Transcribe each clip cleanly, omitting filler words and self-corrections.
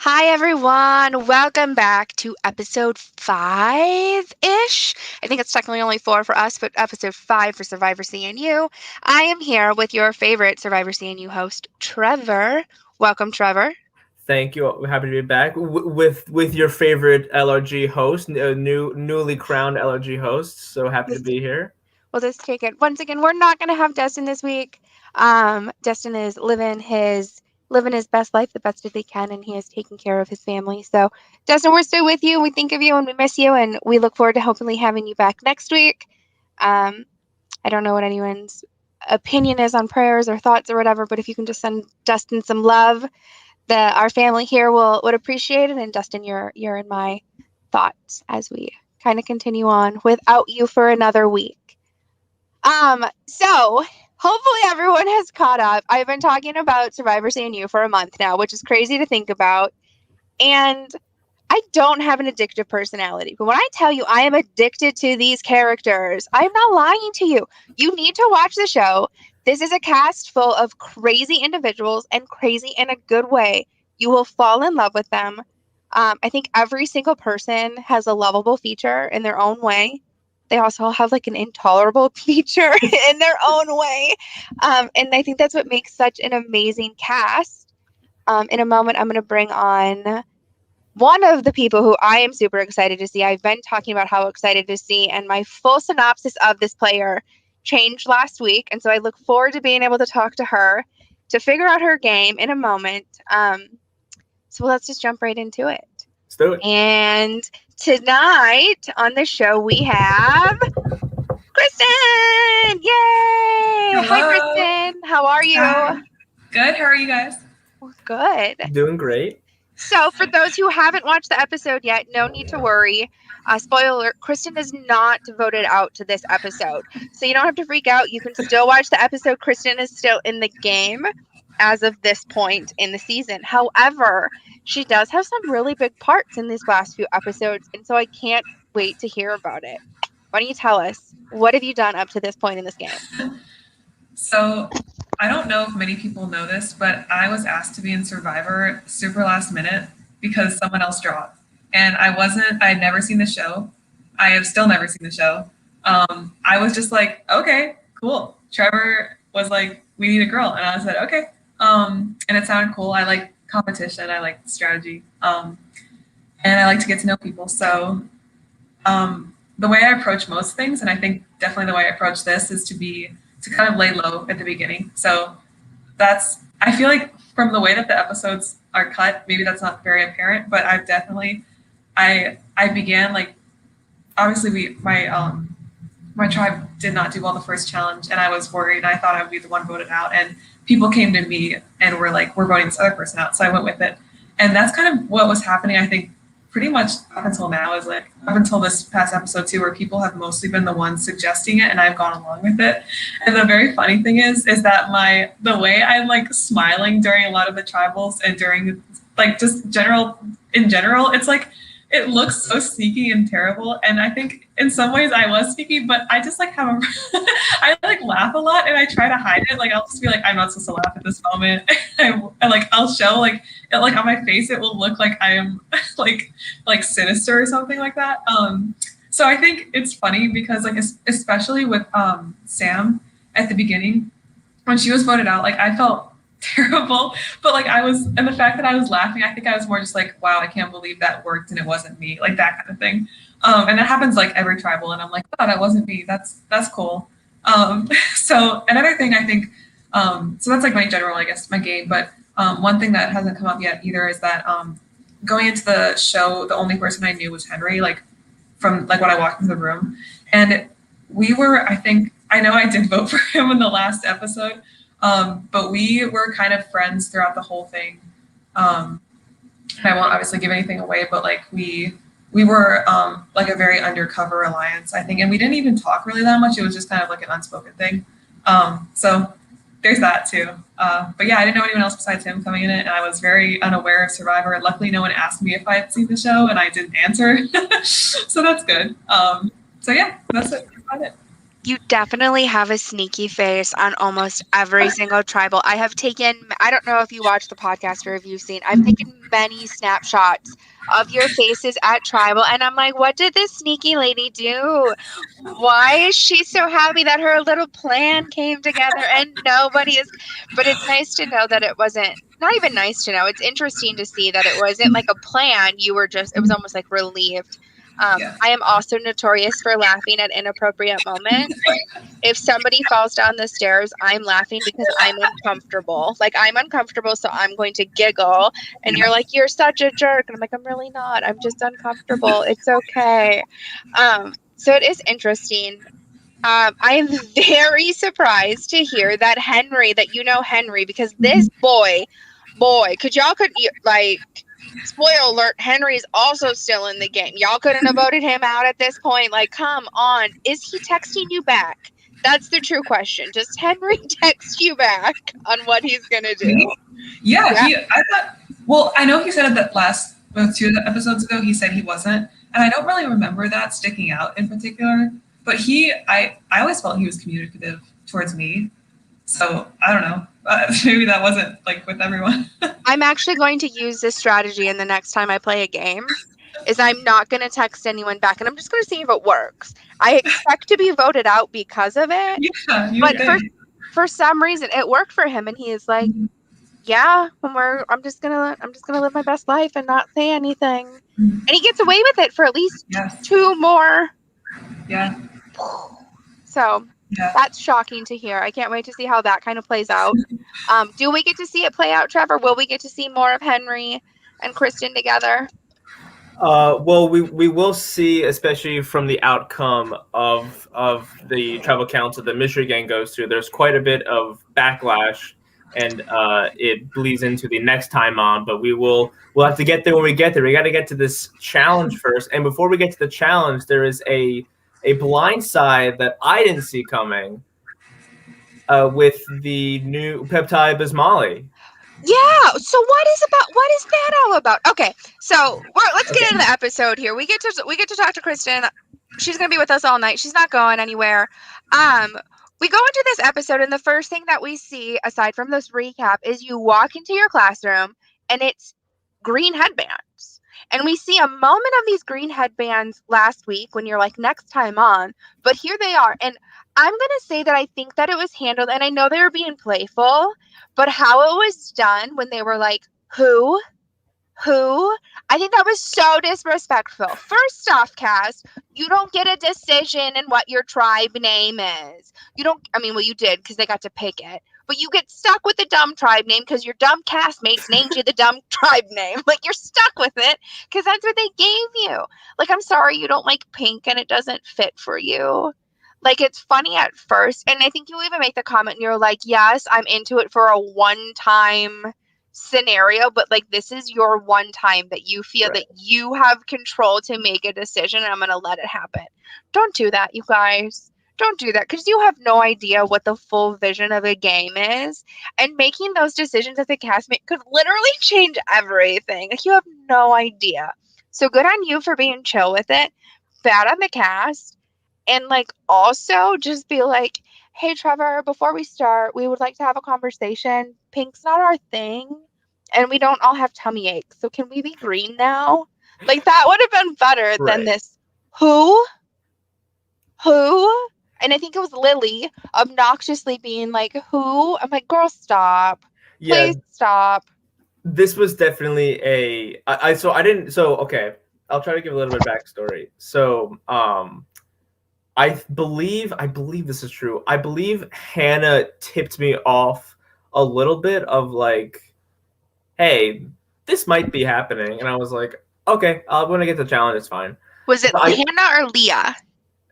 Hi, everyone. Welcome back to episode 5-ish. I think it's technically only 4 for us, but episode 5 for Survivor CNU. I am here with your favorite Survivor CNU host, Trevor. Welcome, Trevor. Thank you. We're happy to be back with your favorite LRG host, newly crowned LRG host. So happy to This, be here. we'll just take it. Once again, we're not going to have Dustin this week. Dustin is living his best life the best as he can, and he is taking care of his family. So, Dustin, we're still with you. We think of you and we miss you, and we look forward to hopefully having you back next week. Um, I don't know what anyone's opinion is on prayers or thoughts or whatever, but if you can just send Dustin some love, our family here would appreciate it. And Dustin, you're in my thoughts as we kind of continue on without you for another week. So hopefully everyone has caught up. I've been talking about Survivor CNU for a month now, which is crazy to think about. And I don't have an addictive personality, but when I tell you I am addicted to these characters, I'm not lying to you. You need to watch the show. This is a cast full of crazy individuals and crazy in a good way. You will fall in love with them. I think every single person has a lovable feature in their own way. They also have like an intolerable feature in their own way. And I think that's what makes such an amazing cast. In a moment, I'm going to bring on one of the people who I am super excited to see. I've been talking about how excited to see, and my full synopsis of this player changed last week. And so I look forward to being able to talk to her to figure out her game in a moment. So let's just jump right into it. Let's do it. And tonight on the show, we have Kristen. Yay! Hello. Hi, Kristen. How are you? Hi. Good. How are you guys? Good. Doing great. So, for those who haven't watched the episode yet, no need to worry. Spoiler alert, Kristen is not voted out to this episode. So, you don't have to freak out. You can still watch the episode. Kristen is still in the game as of this point in the season. However, she does have some really big parts in these last few episodes. And so, I can't wait to hear about it. Why don't you tell us, what have you done up to this point in this game? So, I don't know if many people know this, but I was asked to be in Survivor super last minute because someone else dropped. And I had never seen the show. I have still never seen the show. I was just like, okay, cool. Trevor was like, we need a girl. And I said, okay. And it sounded cool. I like competition. I like strategy. And I like to get to know people. So the way I approach most things, and I think definitely the way I approach this, is to kind of lay low at the beginning. So I feel like from the way that the episodes are cut, maybe that's not very apparent, but I've definitely, I began like, obviously my tribe did not do well the first challenge, and I was worried. I thought I would be the one voted out, and people came to me and were like, we're voting this other person out. So I went with it. And that's kind of what was happening, I think, pretty much up until now, is like up until this past episode too, where people have mostly been the ones suggesting it and I've gone along with it. And the very funny thing is that the way I'm like smiling during a lot of the tribals and during like just in general, it's like it looks so sneaky and terrible. And I think in some ways I was sneaky, but I just like have I like laugh a lot and I try to hide it. Like I'll just be like, I'm not supposed to laugh at this moment. I'll show like on my face, it will look like I am like sinister or something like that. So I think it's funny because like especially with Sam at the beginning when she was voted out, like I felt terrible, but like and the fact that I was laughing, I think I was more just like, wow, I can't believe that worked and it wasn't me, like that kind of thing. And that happens like every tribal, and I'm like, oh, that wasn't me. That's cool. So another thing I think, so that's like my general, I guess, my game. But one thing that hasn't come up yet either is that going into the show, the only person I knew was Henry, like from like when I walked into the room, and I know I did vote for him in the last episode. But we were kind of friends throughout the whole thing. And I won't obviously give anything away, but like we were like a very undercover alliance, I think. And we didn't even talk really that much. It was just kind of like an unspoken thing. So there's that too. But yeah, I didn't know anyone else besides him coming in it. And I was very unaware of Survivor. Luckily, no one asked me if I had seen the show and I didn't answer. So that's good. So yeah, that's it. That's about it. You definitely have a sneaky face on almost every single tribal. I don't know if you watch the podcast or if you've seen, I've taken many snapshots of your faces at tribal, and I'm like, what did this sneaky lady do? Why is she so happy that her little plan came together and nobody is? But it's nice to know that it wasn't, not even nice to know. It's interesting to see that it wasn't like a plan. It was almost like relieved. Yeah. I am also notorious for laughing at inappropriate moments. If somebody falls down the stairs, I'm laughing because I'm uncomfortable. Like, I'm uncomfortable, so I'm going to giggle. And you're like, you're such a jerk. And I'm like, I'm really not. I'm just uncomfortable. It's okay. So it is interesting. I am very surprised to hear that Henry, because this boy, like, spoiler alert, Henry's also still in the game. Y'all couldn't have voted him out at this point. Like, come on. Is he texting you back? That's the true question. Does Henry text you back on what he's going to do? Yeah. I know he said it that last 2 episodes ago, he said he wasn't. And I don't really remember that sticking out in particular. But I always felt he was communicative towards me. So I don't know. Maybe that wasn't like with everyone. I'm actually going to use this strategy in the next time I play a game. Is I'm not going to text anyone back, and I'm just going to see if it works. I expect to be voted out because of it. Yeah, but for some reason, it worked for him, and he is like, "Yeah, I'm just gonna live my best life and not say anything." And he gets away with it for at least 2 more. Yeah. So that's shocking to hear. I can't wait to see how that kind of plays out. Do we get to see it play out, Trevor? Will we get to see more of Henry and Kristen together? Well, we will see, especially from the outcome of the tribal council that Mystery Gang goes through. There's quite a bit of backlash, and it bleeds into the next time on. But we'll have to get there when we get there. We got to get to this challenge first, and before we get to the challenge, there is a blind side that I didn't see coming with the new peptide Bismolly. Yeah. So what is that all about? Okay. So let's get into the episode here. We get to talk to Kristen. She's gonna be with us all night. She's not going anywhere. We go into this episode, and the first thing that we see, aside from this recap, is you walk into your classroom and it's green headbands. And we see a moment of these green headbands last week when you're like, next time on. But here they are. And I'm going to say that I think that it was handled, and I know they were being playful, but how it was done when they were like, who? I think that was so disrespectful. First off, cast, you don't get a decision in what your tribe name is. You did because they got to pick it. But you get stuck with the dumb tribe name because your dumb castmates named you the dumb tribe name. Like, you're stuck with it because that's what they gave you. Like, I'm sorry you don't like pink and it doesn't fit for you. Like, it's funny at first. And I think you even make the comment and you're like, yes, I'm into it for a one-time scenario, but like, this is your one time that you feel that you have control to make a decision, and I'm going to let it happen. Don't do that, you guys. Don't do that, because you have no idea what the full vision of a game is, and making those decisions as a castmate could literally change everything. Like, you have no idea. So good on you for being chill with it. Bad on the cast. And like, also just be like, hey, Trevor, before we start, we would like to have a conversation. Pink's not our thing, and we don't all have tummy aches. So can we be green now? Like, that would have been better than this. Who? And I think it was Lily obnoxiously being like, who? I'm like, girl, stop. Please stop. This was definitely okay. I'll try to give a little bit of backstory. So, I believe this is true. I believe Hannah tipped me off a little bit of like, hey, this might be happening. And I was like, okay, when I get the challenge, it's fine. Was it Hannah or Leah?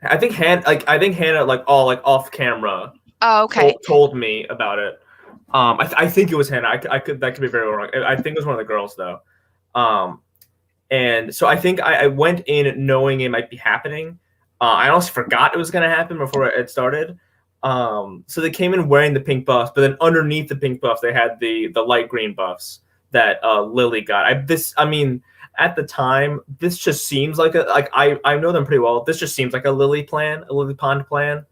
I think Hannah, like, all like off camera. Oh, okay. Told me about it. I think it was Hannah. That could be very wrong. I think it was one of the girls though. And so I think I went in knowing it might be happening. I also forgot it was going to happen before it started. So they came in wearing the pink buffs, but then underneath the pink buffs, they had the light green buffs that Lily got. At the time, this just seems like I know them pretty well. This just seems like a Lily Pond plan.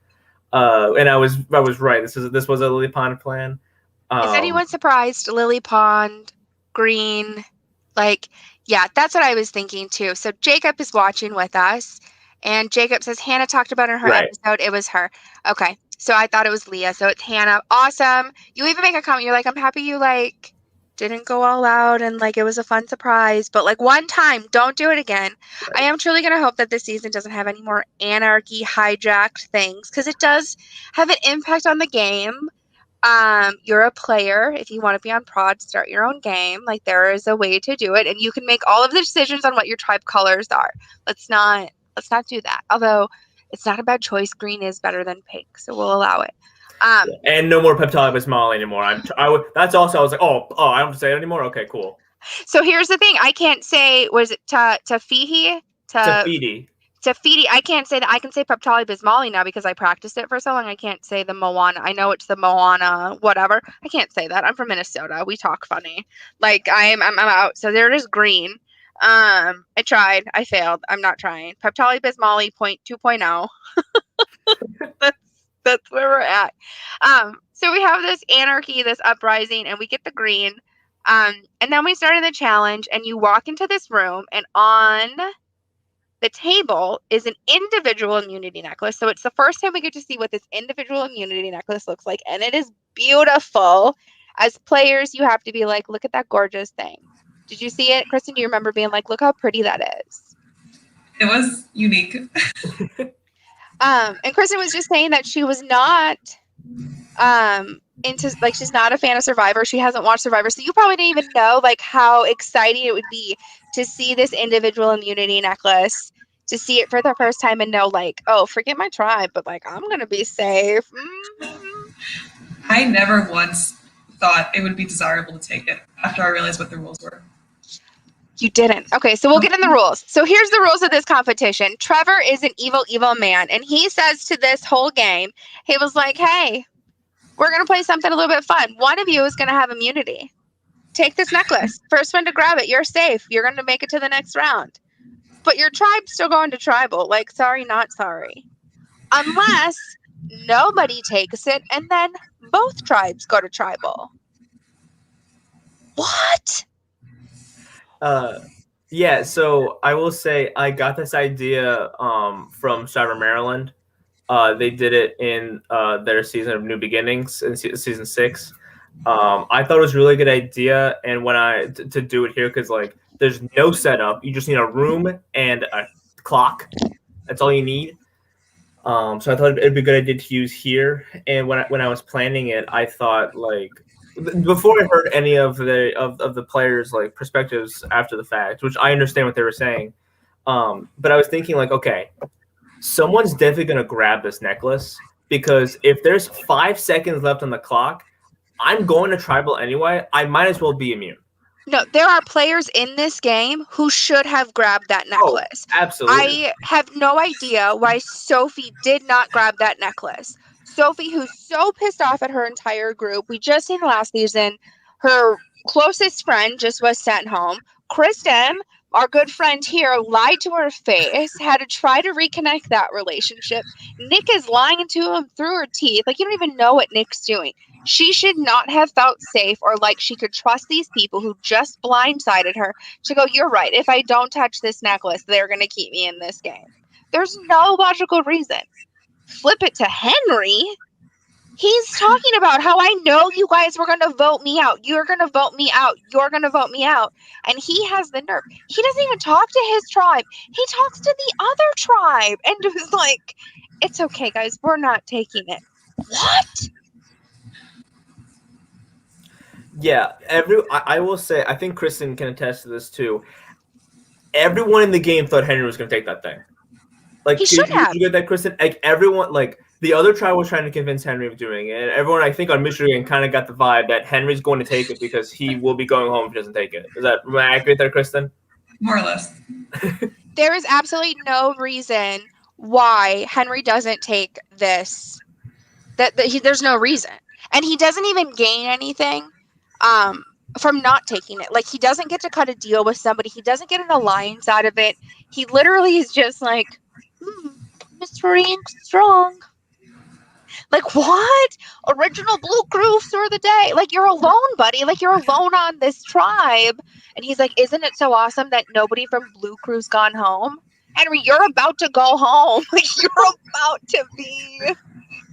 And I was right. This was a Lily Pond plan. Is anyone surprised? Lily Pond, green, like, yeah, that's what I was thinking too. So Jacob is watching with us, and Jacob says Hannah talked about in her Right. episode. It was her. Okay, so I thought it was Leah. So it's Hannah. Awesome. You even make a comment. You're like, I'm happy you like didn't go all out and like it was a fun surprise, but like one time, don't do it again. I am truly gonna hope that this season doesn't have any more anarchy hijacked things because it does have an impact on the game. You're a player. If you want to be on prod, start your own game. Like there is a way to do it, and you can make all of the decisions on what your tribe colors are. Let's not do that. Although it's not a bad choice. Green is better than pink, so we'll allow it. And no more Peptide Bismol anymore. That's also I was like, oh, I don't have to say it anymore. Okay, cool. So here's the thing. I can't say, was it Tafihi? Tafiti. Tafiti. I can't say that. I can say Peptali Bismali now because I practiced it for so long. I can't say the Moana. I know it's the Moana, whatever. I can't say that. I'm from Minnesota. We talk funny. Like I'm out. So there it is, green. I tried. I failed. I'm not trying. Peptali Bismali 2.0. That's where we're at. So we have this anarchy, this uprising, and we get the green. And then we started the challenge, and you walk into this room, and on the table is an individual immunity necklace. So it's the first time we get to see what this individual immunity necklace looks like, and it is beautiful. As players, you have to be like, look at that gorgeous thing. Did you see it, Kristen? Do you remember being like, look how pretty that is? It was unique. And Kristen was just saying that she was not into, like, she's not a fan of Survivor. She hasn't watched Survivor, so you probably didn't even know like how exciting it would be to see this individual immunity necklace, to see it for the first time and know like, oh, forget my tribe, but like I'm gonna be safe. I never once thought it would be desirable to take it after I realized what the rules were. You didn't. Okay, so we'll get in the rules. So here's the rules of this competition. Trevor is an evil, evil man, and he says to this whole game, he was like, hey, we're going to play something a little bit fun. One of you is going to have immunity. Take this necklace. First one to grab it, you're safe. You're going to make it to the next round. But your tribe's still going to tribal. Like, sorry, not sorry. Unless nobody takes it, and then both tribes go to tribal. What? Yeah, so I will say I got this idea from Survivor Maryland. They did it in their season of New Beginnings in season 6. I thought it was a really good idea, and when to do it here, because like there's no setup, you just need a room and a clock. That's all you need. So I thought it'd be a good idea to use here. And when I was planning it, I thought like before I heard any of the players' like perspectives after the fact, which I understand what they were saying, but I was thinking like, okay, someone's definitely gonna grab this necklace because if there's 5 seconds left on the clock, I'm going to tribal anyway. I might as well be immune. No, there are players in this game who should have grabbed that necklace. Oh, absolutely. I have no idea why Sophie did not grab that necklace. Sophie, who's so pissed off at her entire group. We just seen last season, her closest friend just was sent home. Kristen, our good friend here, lied to her face, had to try to reconnect that relationship. Nick is lying to him through her teeth. Like, you don't even know what Nick's doing. She should not have felt safe or like she could trust these people who just blindsided her to go, you're right. If I don't touch this necklace, they're going to keep me in this game. There's no logical reason. Flip it to Henry. He's talking about how I know you guys were going to vote me out. You're going to vote me out. You're going to vote me out. And he has the nerve. He doesn't even talk to his tribe. He talks to the other tribe and was like, it's okay, guys. We're not taking it. What? Yeah, I will say, I think Kristen can attest to this too. Everyone in the game thought Henry was going to take that thing. Like, he should have. You get that, Kristen? Like, everyone, like, the other tribe was trying to convince Henry of doing it. And everyone, I think, on Michigan kind of got the vibe that Henry's going to take it because he will be going home if he doesn't take it. Am I accurate there, Kristen? More or less. There is absolutely no reason why Henry doesn't take this. There's no reason. And he doesn't even gain anything from not taking it. Like, he doesn't get to cut a deal with somebody. He doesn't get an alliance out of it. He literally is just like, Mr. Ink strong. Like, what? Original Blue Crew for the day. Like, you're alone, buddy. Like, you're alone on this tribe. And he's like, isn't it so awesome that nobody from Blue Crew's gone home? Henry, you're about to go home. Like, you're about to be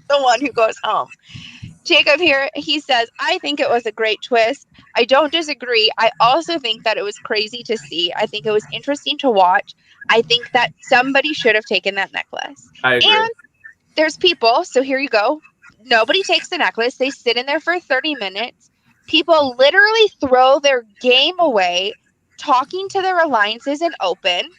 the one who goes home. Jacob here, he says, I think it was a great twist. I don't disagree. I also think that it was crazy to see. I think it was interesting to watch. I think that somebody should have taken that necklace. I agree. And there's people, so here you go. Nobody takes the necklace. They sit in there for 30 minutes. People literally throw their game away, talking to their alliances in open.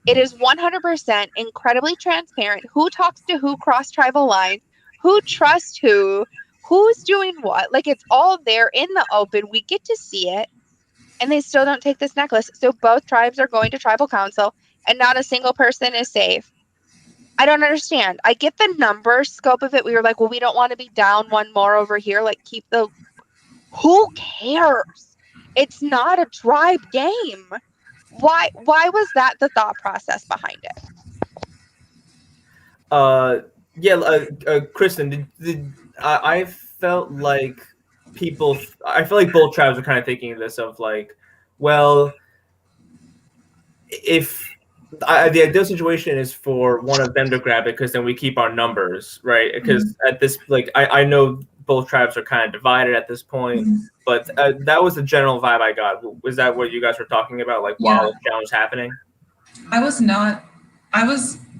It is 100% incredibly transparent who talks to who cross tribal lines, who trusts who's doing what. Like, it's all there in the open. We get to see it, and they still don't take this necklace. So both tribes are going to tribal council, and not a single person is safe. I don't understand. I get the number scope of it. We were like, well, we don't want to be down one more over here. Like, keep the... Who cares? It's not a tribe game. Why was that the thought process behind it? Kristen, I felt like I feel like both tribes are kind of thinking this of like, well, if the ideal situation is for one of them to grab it, because then we keep our numbers, right? Because at this, like, I know both tribes are kind of divided at this point, but that was the general vibe I got. Was that what you guys were talking about, like, while the challenge was happening? I was not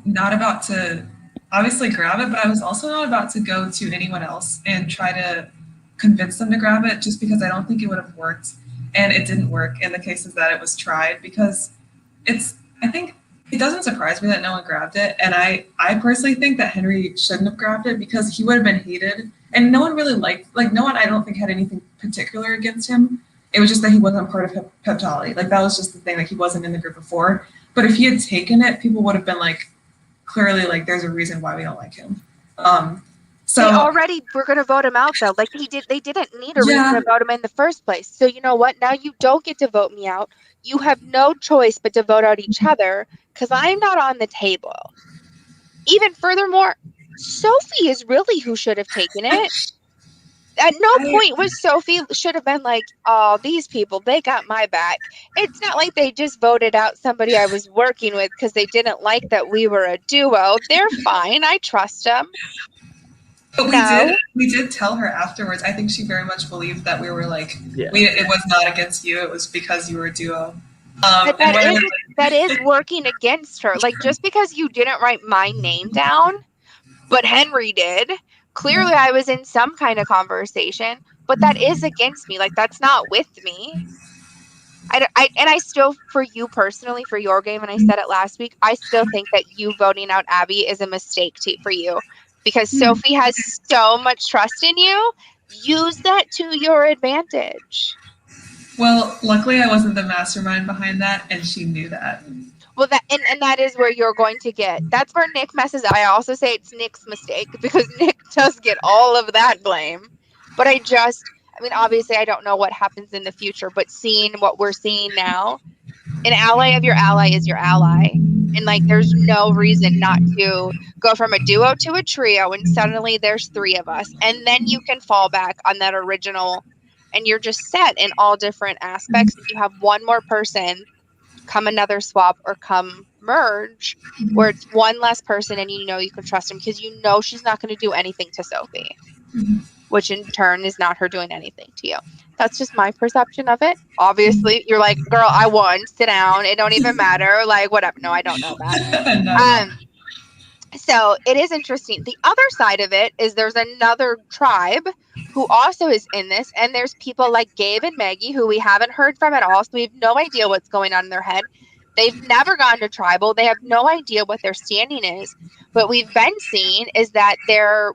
about to obviously grab it, but I was also not about to go to anyone else and try to convince them to grab it, just because I don't think it would have worked. And it didn't work in the cases that it was tried, because I think it doesn't surprise me that no one grabbed it. And I personally think that Henry shouldn't have grabbed it, because he would have been hated. And no one really no one, I don't think, had anything particular against him. It was just that he wasn't part of Heptali. Like, that was just the thing. Like, he wasn't in the group before. But if he had taken it, people would have been like, clearly, like, there's a reason why we don't like him. So they already were going to vote him out, though. Like, they didn't need a reason to vote him in the first place. So you know what? Now you don't get to vote me out. You have no choice but to vote out each other, because I'm not on the table. Even furthermore, Sophie is really who should have taken it. At no point was Sophie should have been like, oh, these people, they got my back. It's not like they just voted out somebody I was working with because they didn't like that we were a duo. They're fine. I trust them. But we did tell her afterwards. I think she very much believed that we were like, it was not against you. It was because you were a duo. But that is working against her. Like, just because you didn't write my name down, but Henry did. Clearly, I was in some kind of conversation, but that is against me. Like, that's not with me. I still, for you personally, for your game, and I said it last week, I still think that you voting out Abby is a mistake for you, because Sophie has so much trust in you. Use that to your advantage. Well, luckily I wasn't the mastermind behind that, and she knew that. Well, and that is where you're going to get. That's where Nick messes up. I also say it's Nick's mistake, because Nick does get all of that blame. But obviously I don't know what happens in the future, but seeing what we're seeing now, an ally of your ally is your ally. And, like, there's no reason not to go from a duo to a trio, and suddenly there's 3 of us. And then you can fall back on that original, and you're just set in all different aspects. You have one more person come another swap or come merge, where it's one less person, and you know you can trust him, because you know she's not going to do anything to Sophie, which in turn is not her doing anything to you. That's just my perception of it. Obviously, you're like, girl, I won. Sit down. It don't even matter. Like, whatever. No, I don't know that. So it is interesting. The other side of it is there's another tribe who also is in this, and there's people like Gabe and Maggie who we haven't heard from at all, so we have no idea what's going on in their head. They've never gone to tribal. They have no idea what their standing is. What we've been seeing is that their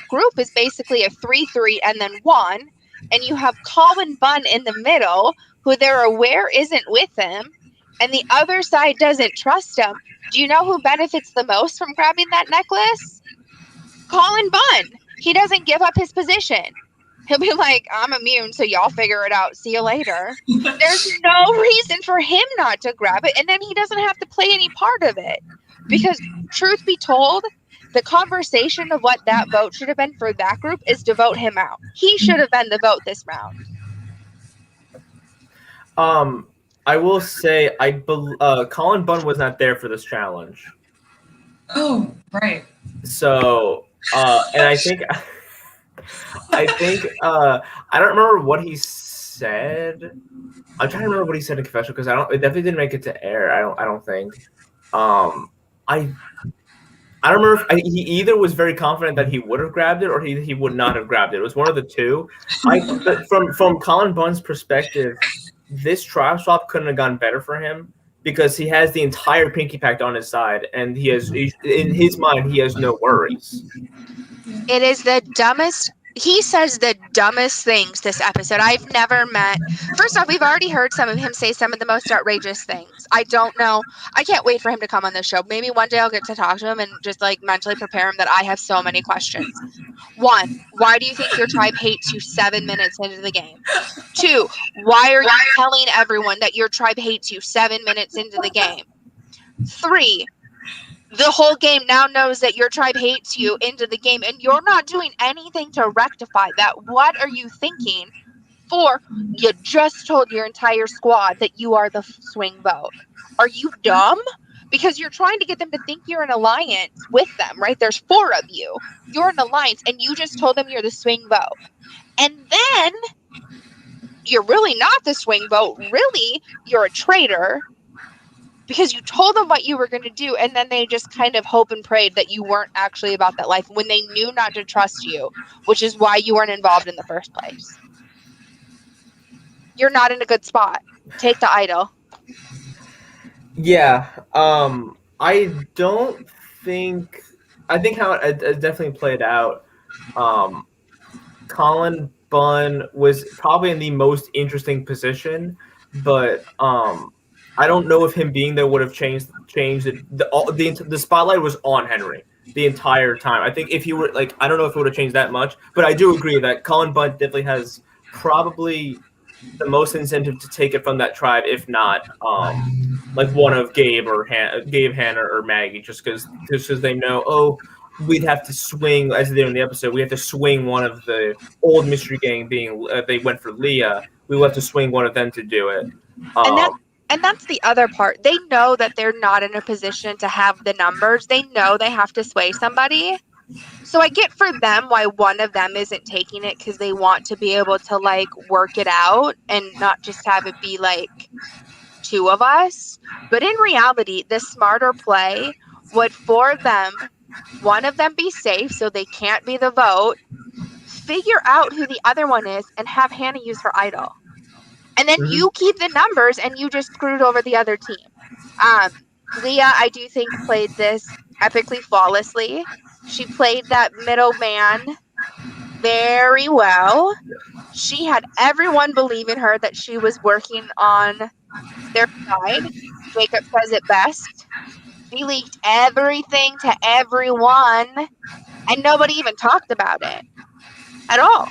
group is basically a 3-3 and then 1, and you have Colin Bunn in the middle, who they're aware isn't with them, and the other side doesn't trust him. Do you know who benefits the most from grabbing that necklace? Colin Bunn. He doesn't give up his position. He'll be like, I'm immune, so y'all figure it out. See you later. There's no reason for him not to grab it, and then he doesn't have to play any part of it. Because, truth be told, the conversation of what that vote should have been for that group is to vote him out. He should have been the vote this round. I will say, Colin Bunn was not there for this challenge. Oh, right. So, and I think, I don't remember what he said. I'm trying to remember what he said in confessional because it definitely didn't make it to air. I don't think. I don't remember if he either was very confident that he would have grabbed it or he would not have grabbed it. It was one of the two. From Colin Bunn's perspective, this trial swap couldn't have gone better for him because he has the entire Pinky Pact on his side, and in his mind, he has no worries. It is the dumbest. He says the dumbest things this episode. I've never met. First off, we've already heard some of him say some of the most outrageous things. I don't know. I can't wait for him to come on the show. Maybe one day I'll get to talk to him and just like mentally prepare him that I have so many questions. 1, why do you think your tribe hates you 7 minutes into the game? 2, why are you telling everyone that your tribe hates you 7 minutes into the game? 3, the whole game now knows that your tribe hates you into the game, and you're not doing anything to rectify that. What are you thinking? 4, you just told your entire squad that you are the swing vote. Are you dumb? Because you're trying to get them to think you're an alliance with them, right? There's 4 of you. You're an alliance, and you just told them you're the swing vote. And then you're really not the swing vote. Really, you're a traitor. Because you told them what you were going to do, and then they just kind of hope and prayed that you weren't actually about that life when they knew not to trust you, which is why you weren't involved in the first place. You're not in a good spot. Take the idol. Yeah. I think how it definitely played out. Colin Bunn was probably in the most interesting position, but I don't know if him being there would have changed it. The spotlight was on Henry the entire time. I think if he were I don't know if it would have changed that much, but I do agree that Colin Bunn definitely has probably the most incentive to take it from that tribe, if not one of Gabe or Gabe, Hannah, or Maggie, just because they know, we'd have to swing, as they did in the episode, we have to swing one of the old mystery gang being they went for Leah. We will have to swing one of them to do it. And that's the other part. They know that they're not in a position to have the numbers. They know they have to sway somebody. So I get for them why one of them isn't taking it, because they want to be able to work it out and not just have it be 2 of us. But in reality, the smarter play would for them, one of them be safe so they can't be the vote, figure out who the other one is, and have Hannah use her idol. And then you keep the numbers, and you just screwed over the other team. Leah, I do think, played this epically flawlessly. She played that middleman very well. She had everyone believe in her that she was working on their side. Jacob says it best. She leaked everything to everyone, and nobody even talked about it at all.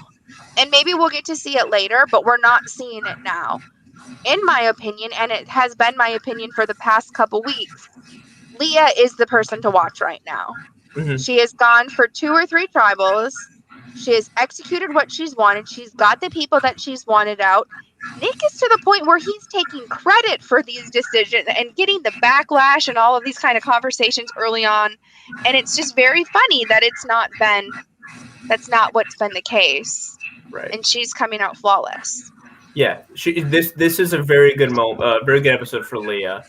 And maybe we'll get to see it later, but we're not seeing it now. In my opinion, and it has been my opinion for the past couple weeks, Leah is the person to watch right now. Mm-hmm. She has gone for 2 or 3 tribals. She has executed what she's wanted. She's got the people that she's wanted out. Nick is to the point where he's taking credit for these decisions and getting the backlash and all of these kind of conversations early on. And it's just very funny that that's not what's been the case. Right. And she's coming out flawless. Yeah, this is a very good very good episode for Leah.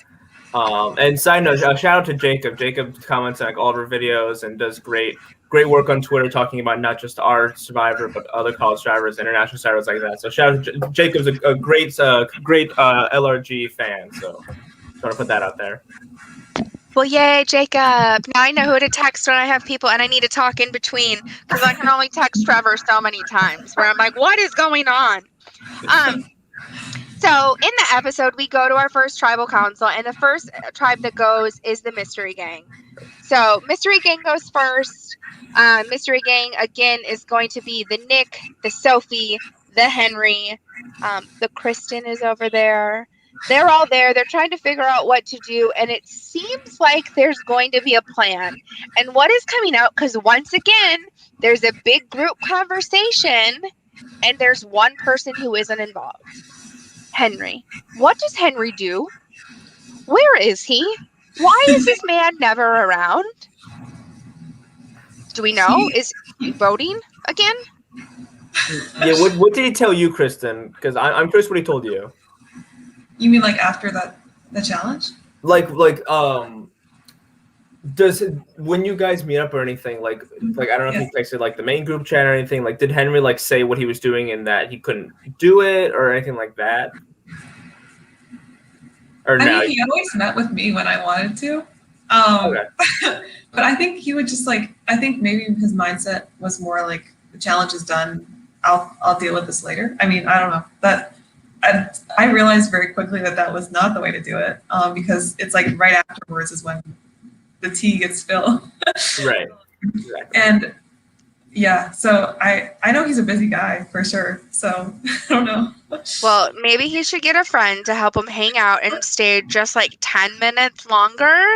And side note, shout out to Jacob. Jacob comments on all of her videos and does great work on Twitter talking about not just our Survivor but other college drivers, international survivors like that. So shout out to Jacob's a great LRG fan. So just want to put that out there. Well, yay, Jacob. Now I know who to text when I have people and I need to talk in between, because I can only text Trevor so many times where I'm like, what is going on? So in the episode, we go to our first tribal council, and the first tribe that goes is the Mystery Gang. So Mystery Gang goes first. Mystery Gang, again, is going to be the Nick, the Sophie, the Henry. The Kristen is over there. They're all there. They're trying to figure out what to do, and it seems like there's going to be a plan. And what is coming out, because once again, there's a big group conversation, and there's one person who isn't involved. Henry. What does Henry do? Where is he? Why is this man never around? Do we know? Is he voting again? Yeah, what did he tell you, Kristen? Because I'm curious what he told you. You mean like after the challenge? Does when you guys meet up or anything, like I don't know if he texted like the main group chat or anything, like did Henry like say what he was doing and that he couldn't do it or anything like that? Or I no? mean, he always met with me when I wanted to. Okay. But I think he would just like, I think maybe his mindset was more like the challenge is done. I'll deal with this later. I mean, I don't know. That I realized very quickly that was not the way to do it, because it's like right afterwards is when the tea gets spilled. Right. Exactly. And yeah, so I know he's a busy guy for sure. So I don't know. Well, maybe he should get a friend to help him hang out and stay just like 10 minutes longer.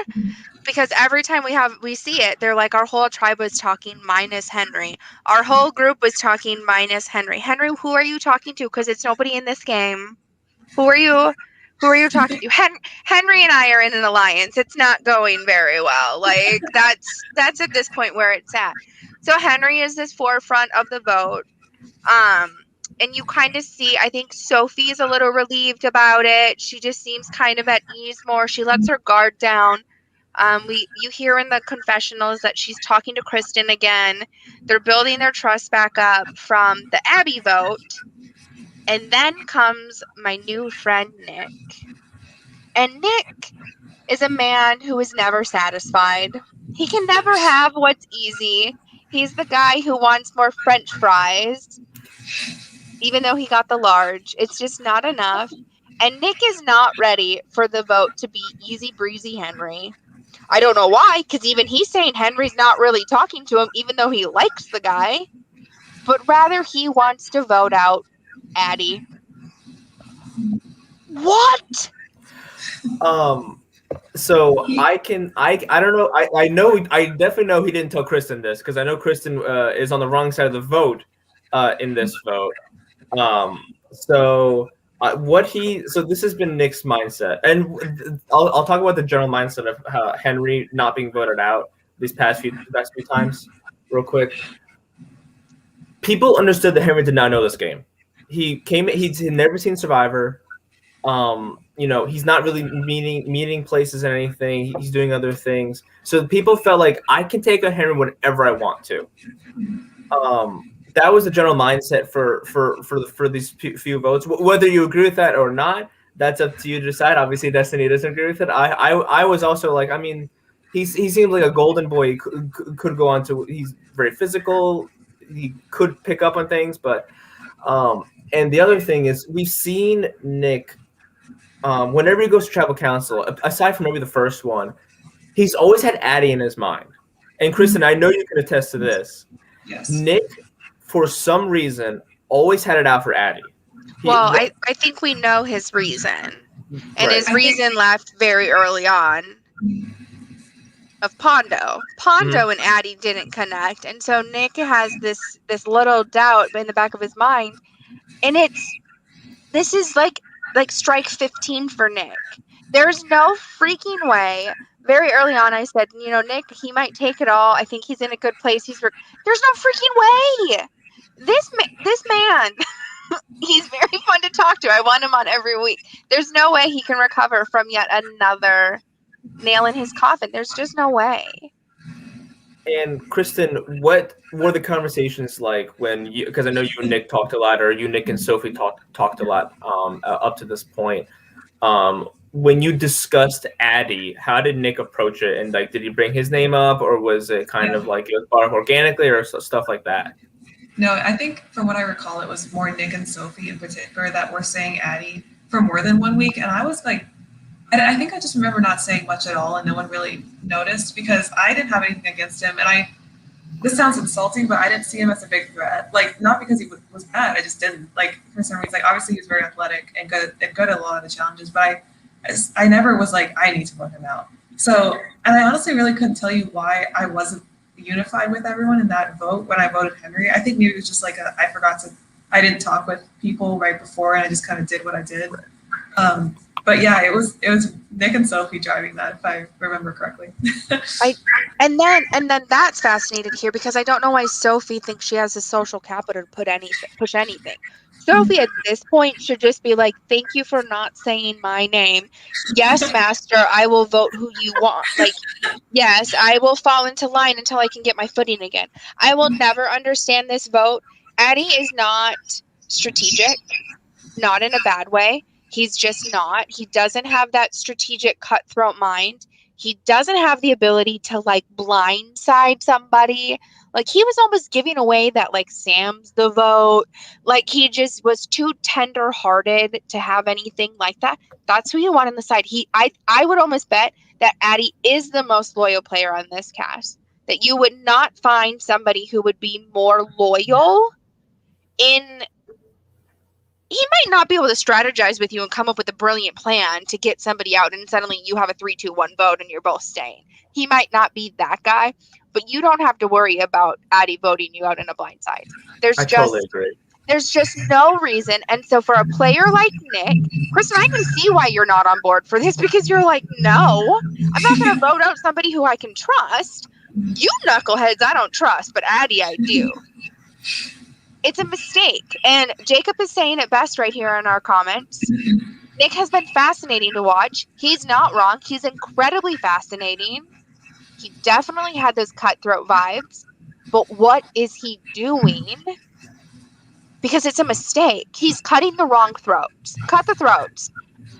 Because every time we see it, they're like, our whole tribe was talking minus Henry. Our whole group was talking minus Henry. Henry, who are you talking to? Because it's nobody in this game. Who are you talking to? Henry and I are in an alliance. It's not going very well. Like that's at this point where it's at. So Henry is this forefront of the vote. And you kind of see, I think Sophie's a little relieved about it. She just seems kind of at ease more. She lets her guard down. You hear in the confessionals that she's talking to Kristen again. They're building their trust back up from the Abby vote. And then comes my new friend, Nick. And Nick is a man who is never satisfied. He can never have what's easy. He's the guy who wants more French fries, even though he got the large. It's just not enough. And Nick is not ready for the vote to be easy breezy Henry. I don't know why, because even he's saying Henry's not really talking to him, even though he likes the guy. But rather he wants to vote out Addie. What? So I don't know. I know. I definitely know he didn't tell Kristen this because I know Kristen is on the wrong side of the vote in this vote. So this has been Nick's mindset, and I'll talk about the general mindset of Henry not being voted out these past few times, real quick. People understood that Henry did not know this game. He'd never seen Survivor. He's not really meeting places and anything. He's doing other things. So people felt like I can take on Henry whenever I want to. That was the general mindset for these few votes. Whether you agree with that or not, that's up to you to decide. Obviously, Destiny doesn't agree with it. I was also like, I mean, he seemed like a golden boy. He could go on to. He's very physical. He could pick up on things, but and the other thing is we've seen Nick. Whenever he goes to tribal council, aside from maybe the first one, he's always had Addie in his mind. And Kristen, I know you can attest to this. Yes. Nick, for some reason, always had it out for Addie. I think we know his reason. And his reason left very early on of Pondo. Pondo and Addie didn't connect. And so Nick has this little doubt in the back of his mind. And this is like strike 15 for Nick. There's no freaking way. Very early on, I said, Nick, he might take it all. I think he's in a good place. There's no freaking way. This man, he's very fun to talk to. I want him on every week. There's no way he can recover from yet another nail in his coffin. There's just no way. And Kristen, what were the conversations like when you? Because I know you and Nick talked a lot, or you, Nick, and Sophie talked a lot up to this point. When you discussed Addie, how did Nick approach it? And did he bring his name up, or was it kind of like it was brought up organically, or stuff like that? No, I think from what I recall, it was more Nick and Sophie in particular that were saying Addie for more than 1 week, and I was like. I think I just remember not saying much at all, and no one really noticed because I didn't have anything against him, and this sounds insulting, but I didn't see him as a big threat. Like, not because he was bad, I just didn't. Like, for some reason, like, obviously he was very athletic and good at a lot of the challenges, but I never was like, I need to vote him out. So, and I honestly really couldn't tell you why I wasn't unified with everyone in that vote when I voted Henry. I think maybe it was just like I didn't talk with people right before, and I just kind of did what I did. But yeah, it was Nick and Sophie driving that, if I remember correctly. And then that's fascinating here, because I don't know why Sophie thinks she has the social capital to push anything. Sophie at this point should just be like, thank you for not saying my name. Yes, master, I will vote who you want. Like, yes, I will fall into line until I can get my footing again. I will never understand this vote. Addie is not strategic, not in a bad way. He's just not. He doesn't have that strategic cutthroat mind. He doesn't have the ability to like blindside somebody. Like, he was almost giving away that like Sam's the vote. Like, he just was too tender-hearted to have anything like that. That's who you want on the side. I would almost bet that Addie is the most loyal player on this cast. That you would not find somebody who would be more loyal in. He might not be able to strategize with you and come up with a brilliant plan to get somebody out, and suddenly you have a 3-2-1 vote and you're both staying. He might not be that guy, but you don't have to worry about Addie voting you out in a blind side. Totally agree. There's just no reason. And so for a player like Nick, Kristen, I can see why you're not on board for this, because you're like, no, I'm not going to vote out somebody who I can trust. You knuckleheads I don't trust, but Addie I do. It's a mistake. And Jacob is saying it best right here in our comments. Nick has been fascinating to watch. He's not wrong. He's incredibly fascinating. He definitely had those cutthroat vibes. But what is he doing? Because it's a mistake. He's cutting the wrong throats. Cut the throats.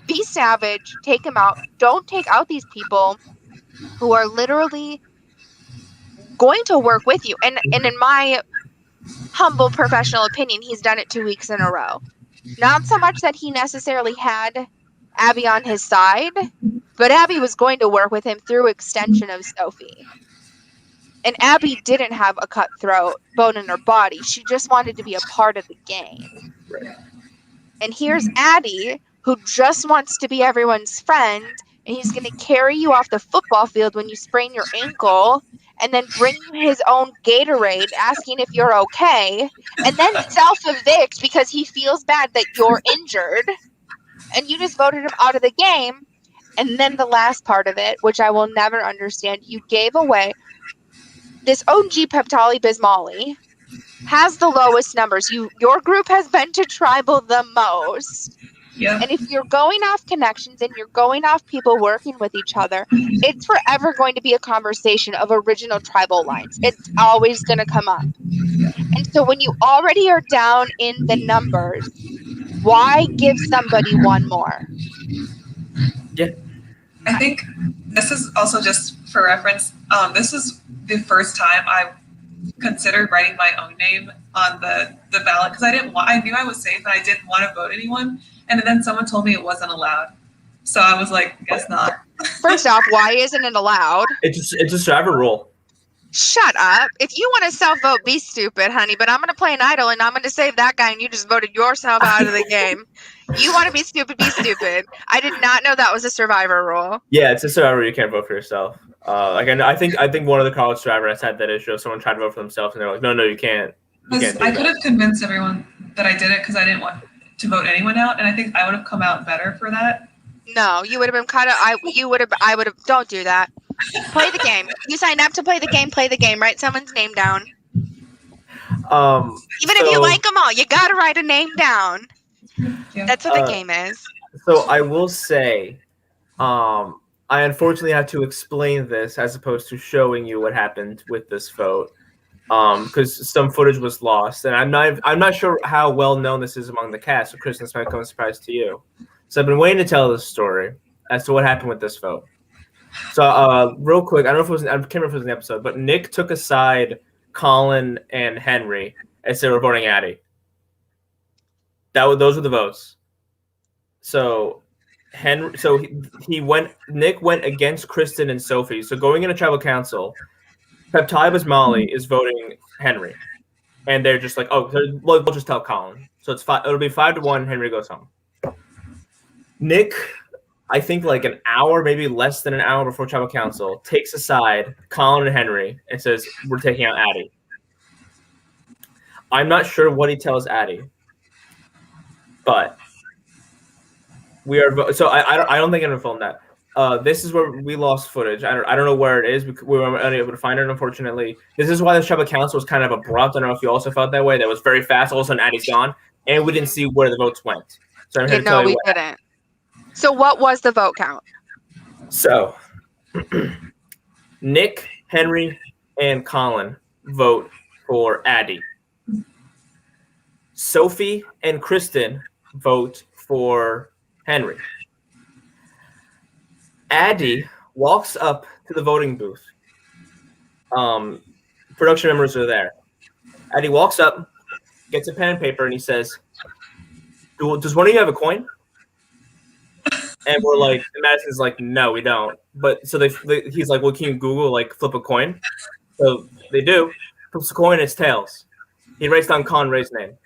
Be savage. Take him out. Don't take out these people who are literally going to work with you. And in my humble professional opinion, he's done it 2 weeks in a row. Not so much that he necessarily had Abby on his side, but Abby was going to work with him through extension of Sophie. And Abby didn't have a cutthroat bone in her body. She just wanted to be a part of the game. And here's Addie, who just wants to be everyone's friend, and he's going to carry you off the football field when you sprain your ankle, and then bring you his own Gatorade, asking if you're okay, and then self-evict because he feels bad that you're injured, and you just voted him out of the game. And then the last part of it, which I will never understand, you gave away this OG Peptali Bismolly, has the lowest numbers. Your group has been to tribal the most. Yeah. And if you're going off connections and you're going off people working with each other, it's forever going to be a conversation of original tribal lines. It's always going to come up. And so when you already are down in the numbers, why give somebody one more? Yeah. I think this is also just for reference. This is the first time I considered writing my own name on the ballot, because I knew I was safe and I didn't want to vote anyone. And then someone told me it wasn't allowed. So I was like, guess not. First off, why isn't it allowed? It's a Survivor rule. Shut up. If you want to self-vote, be stupid, honey. But I'm going to play an idol, and I'm going to save that guy, and you just voted yourself out of the game. You want to be stupid, be stupid. I did not know that was a Survivor rule. Yeah, it's a Survivor rule. You can't vote for yourself. I think one of the college Survivors had that issue. Someone tried to vote for themselves, and they're like, no, you can't. I could have convinced everyone that I did it because I didn't want to vote anyone out, and I think I would have come out better for that. No, you would have been kind of. I would have. Don't do that. Play the game. You signed up to play the game. Play the game. Write someone's name down. Even if you like them all, you gotta write a name down. Yeah. That's what the game is. So I will say, I unfortunately have to explain this as opposed to showing you what happened with this vote, because some footage was lost, and I'm not sure how well known this is among the cast. So Kristen, this might come as a surprise to you. So I've been waiting to tell this story as to what happened with this vote. So real quick, I can't remember if it was in the episode, but Nick took aside Colin and Henry as they were voting Addie. Those were the votes. So Nick went against Kristen and Sophie. So going into tribal council, Peptibus Molly is voting Henry, and they're just like, oh, we'll just tell Colin. So it'll be 5-1. Henry goes home. Nick, I think like an hour, maybe less than an hour before tribal council, takes aside Colin and Henry and says, "We're taking out Addie." I'm not sure what he tells Addie, but we are. So I don't think I'm gonna film that. This is where we lost footage. I don't know where it is. We were unable to find it, unfortunately. This is why the tribal council was kind of abrupt. I don't know if you also felt that way. That was very fast. All of a sudden, Addie's gone, and we didn't see where the votes went. So I'm here to tell you we what didn't. So what was the vote count? So Nick, Henry, and Colin vote for Addie. Sophie and Kristen vote for Henry. Addie walks up to the voting booth. Production members are there. Addie walks up, gets a pen and paper, and he says, "Does one of you have a coin?" And we're like, and Madison's like, "No, we don't." But so he's like, "Well, can you Google like flip a coin?" So they do. Flips a coin, it's tails. He writes down Colin Ray's name.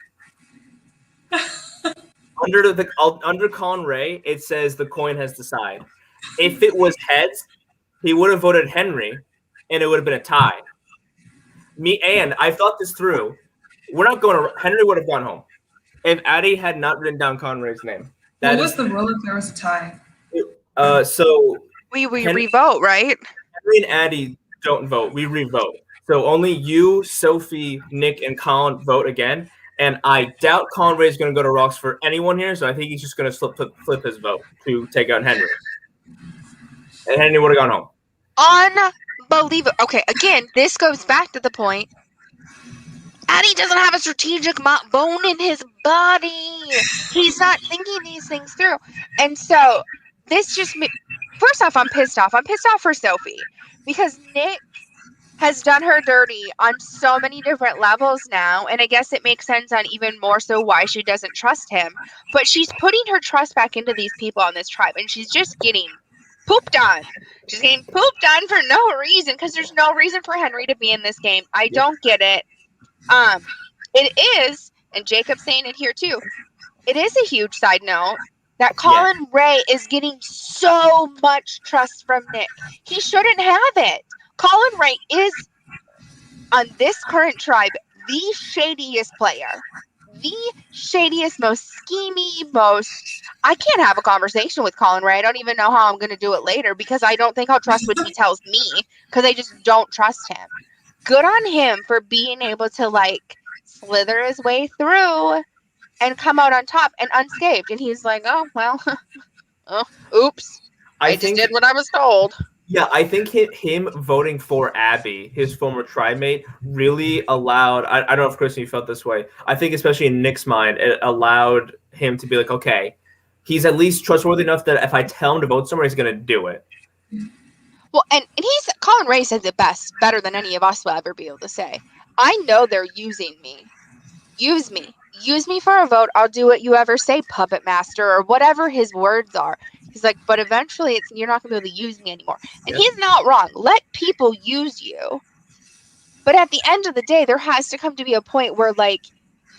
Under Colin Ray, it says the coin has the side. If it was heads, he would have voted Henry, and it would have been a tie. And I thought this through. We're not going to. Henry would have gone home if Addie had not written down Colin Ray's name. What was the rule if there was a tie? So we re-vote, right? Henry and Addie don't vote. We re-vote. So only you, Sophie, Nick, and Colin vote again. And I doubt Colin Ray is going to go to Rocks for anyone here. So I think he's just going to flip his vote to take out Henry. And Henry would have gone home. Unbelievable. Okay, again, this goes back to the point. Addie doesn't have a strategic bone in his body. He's not thinking these things through. And so this just first off, I'm pissed off. I'm pissed off for Sophie because Nick has done her dirty on so many different levels now. And I guess it makes sense on even more so why she doesn't trust him. But she's putting her trust back into these people on this tribe. And she's just getting pooped on. She's getting pooped on for no reason because there's no reason for Henry to be in this game. I don't get it. It is, and Jacob's saying it here too, it is a huge side note that Colin Ray is getting so much trust from Nick. He shouldn't have it. Colin Ray is, on this current tribe, the shadiest player. The shadiest, most schemy, I can't have a conversation with Colin Ray. I don't even know how I'm going to do it later because I don't think I'll trust what he tells me because I just don't trust him. Good on him for being able to slither his way through and come out on top and unscathed. And he's like, oh, well, oops. I just did what I was told. Yeah, I think him voting for Abby, his former tribe mate, really allowed, I don't know if Kristen, you felt this way. I think especially in Nick's mind, it allowed him to be like, okay, he's at least trustworthy enough that if I tell him to vote somewhere, he's going to do it. Well, and Colin Ray says it best, better than any of us will ever be able to say. I know they're using me. Use me. Use me for a vote. I'll do what you ever say, puppet master, or whatever his words are. He's like, but eventually you're not going to be able to use me anymore. And he's not wrong. Let people use you. But at the end of the day, there has to come to be a point where,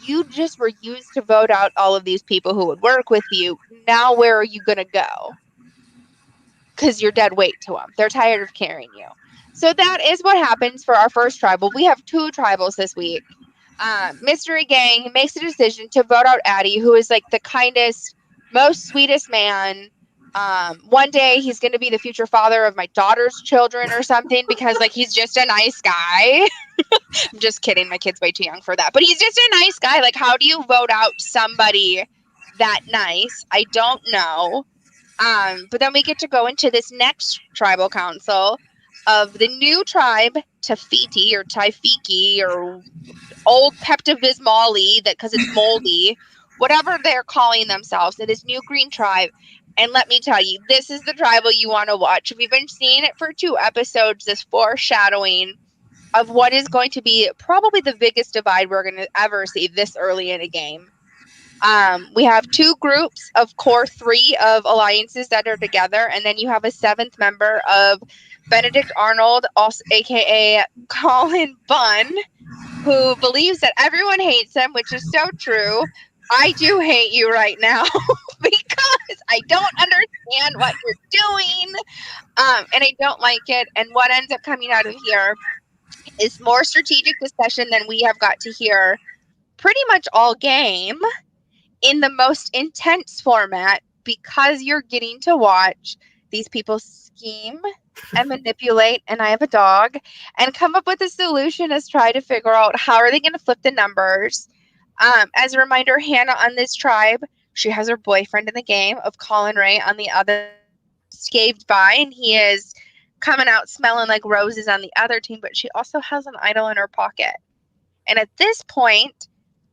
you just were used to vote out all of these people who would work with you. Now where are you going to go? Because you're dead weight to them. They're tired of carrying you. So that is what happens for our first tribal. We have 2 tribals this week. Mystery Gang makes a decision to vote out Addie, who is the kindest, most sweetest man. One day he's going to be the future father of my daughter's children or something because he's just a nice guy. I'm just kidding. My kid's way too young for that. But he's just a nice guy. How do you vote out somebody that nice? I don't know. But then we get to go into this next tribal council of the new tribe, Tafiti or Taifiki or Old Pepto-Bismol, because it's moldy, whatever they're calling themselves. It is New Green Tribe. And let me tell you, this is the tribal you want to watch. We've been seeing it for 2 episodes, this foreshadowing of what is going to be probably the biggest divide we're going to ever see this early in a game. We have 2 groups of core 3 of alliances that are together, and then you have a 7th member of Benedict Arnold, also aka Colin Bunn, who believes that everyone hates him, which is so true. I do hate you right now because I don't understand what you're doing, and I don't like it. And what ends up coming out of here is more strategic discussion than we have got to hear pretty much all game in the most intense format, because you're getting to watch these people scheme and manipulate, and I have a dog, and come up with a solution as try to figure out how are they going to flip the numbers. As a reminder, Hannah on this tribe, she has her boyfriend in the game of Colin Ray on the other, scathed by, and he is coming out smelling like roses on the other team, but she also has an idol in her pocket. And at this point,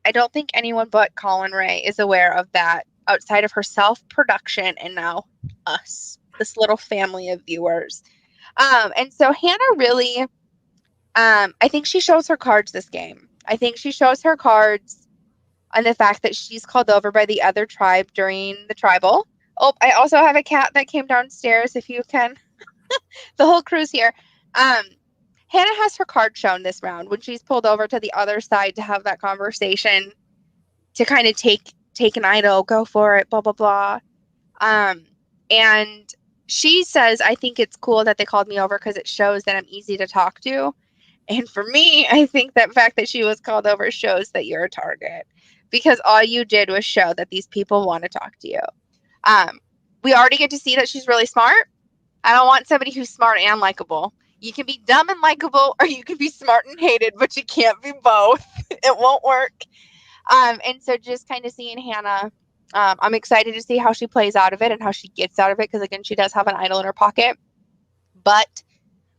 I don't think anyone but Colin Ray is aware of that outside of herself, production, and now us, this little family of viewers. And so Hannah really, I think she shows her cards this game. I think she shows her cards on the fact that she's called over by the other tribe during the tribal. Oh, I also have a cat that came downstairs, if you can. The whole crew's here. Hannah has her card shown this round when she's pulled over to the other side to have that conversation, to kind of take an idol, go for it, blah, blah, blah. And she says, I think it's cool that they called me over because it shows that I'm easy to talk to. And for me, I think that fact that she was called over shows that you're a target, because all you did was show that these people want to talk to you. We already get to see that she's really smart. I don't want somebody who's smart and likable. You can be dumb and likable, or you can be smart and hated, but you can't be both. It won't work. And so just kind of seeing Hannah, I'm excited to see how she plays out of it and how she gets out of it, because again, she does have an idol in her pocket. But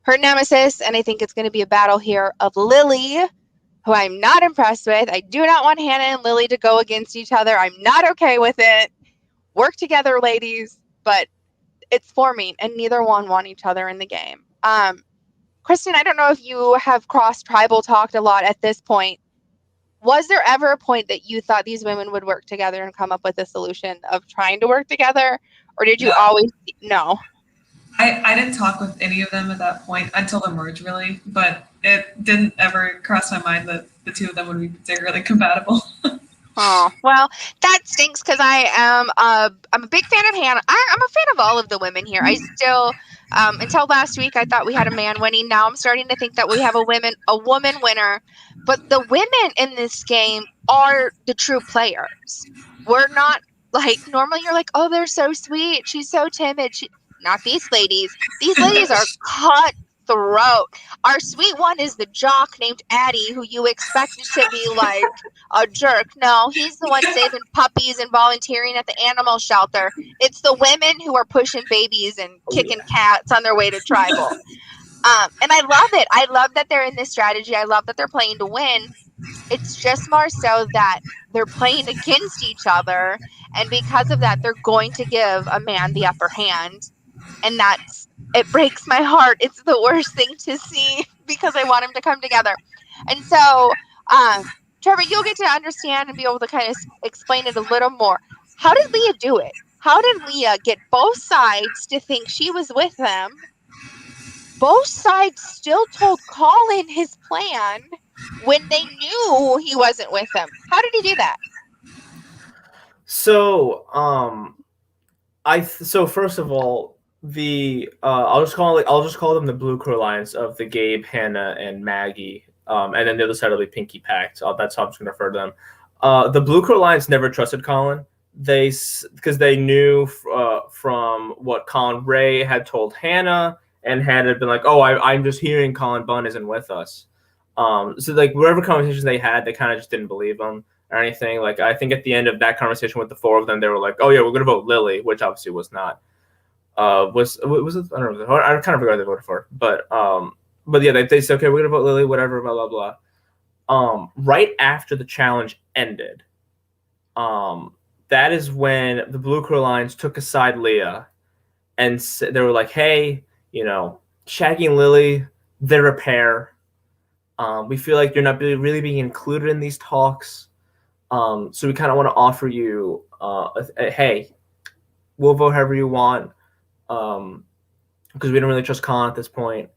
her nemesis, and I think it's going to be a battle here of Lily, who I'm not impressed with. I do not want Hannah and Lily to go against each other. I'm not okay with it. Work together, ladies. But it's forming, and neither one want each other in the game. Kristen, I don't know if you have cross-tribal talked a lot at this point. Was there ever a point that you thought these women would work together and come up with a solution of trying to work together? Or did you always... No. I didn't talk with any of them at that point until the merge, really, but it didn't ever cross my mind that the two of them would be particularly compatible. Oh, well, that stinks, because I'm a big fan of Hannah. I'm a fan of all of the women here. I still, until last week, I thought we had a man winning. Now I'm starting to think that we have a woman winner. But the women in this game are the true players. We're not like, normally you're like, oh, they're so sweet. She's so timid. Not these ladies. These ladies are cutthroat. Our sweet one is the jock named Addie, who you expected to be like a jerk. No, he's the one saving puppies and volunteering at the animal shelter. It's the women who are pushing babies and kicking cats on their way to tribal. And I love it. I love that they're in this strategy. I love that they're playing to win. It's just more so that they're playing against each other, and because of that, they're going to give a man the upper hand. And it breaks my heart. It's the worst thing to see, because I want them to come together. And so, Trevor, you'll get to understand and be able to kind of explain it a little more. How did Leah do it? How did Leah get both sides to think she was with them? Both sides still told Colin his plan when they knew he wasn't with them. How did he do that? So, so first of all, I'll just call them the Blue Crow Alliance of the Gabe, Hannah, and Maggie, and then the other side will be Pinky Pact. That's how I'm just gonna refer to them. The Blue Crow Alliance never trusted Colin. Because they knew from what Colin Ray had told Hannah, and Hannah had been like, "Oh, I'm just hearing Colin Bunn isn't with us." So like whatever conversations they had, they kind of just didn't believe them or anything. Like I think at the end of that conversation with the 4 of them, they were like, "Oh yeah, we're gonna vote Lily," which obviously was not. Was it? I don't know. I kind of forgot they voted for, but yeah, they said, "Okay, we're gonna vote Lily," whatever, blah blah blah. Right after the challenge ended, that is when the Blue Crow Alliance took aside Leah, and they were like, "Hey, Shaggy and Lily, they're a pair. We feel like you're not really being included in these talks. So we kind of want to offer you, hey, we'll vote however you want, because we don't really trust Colin at this point.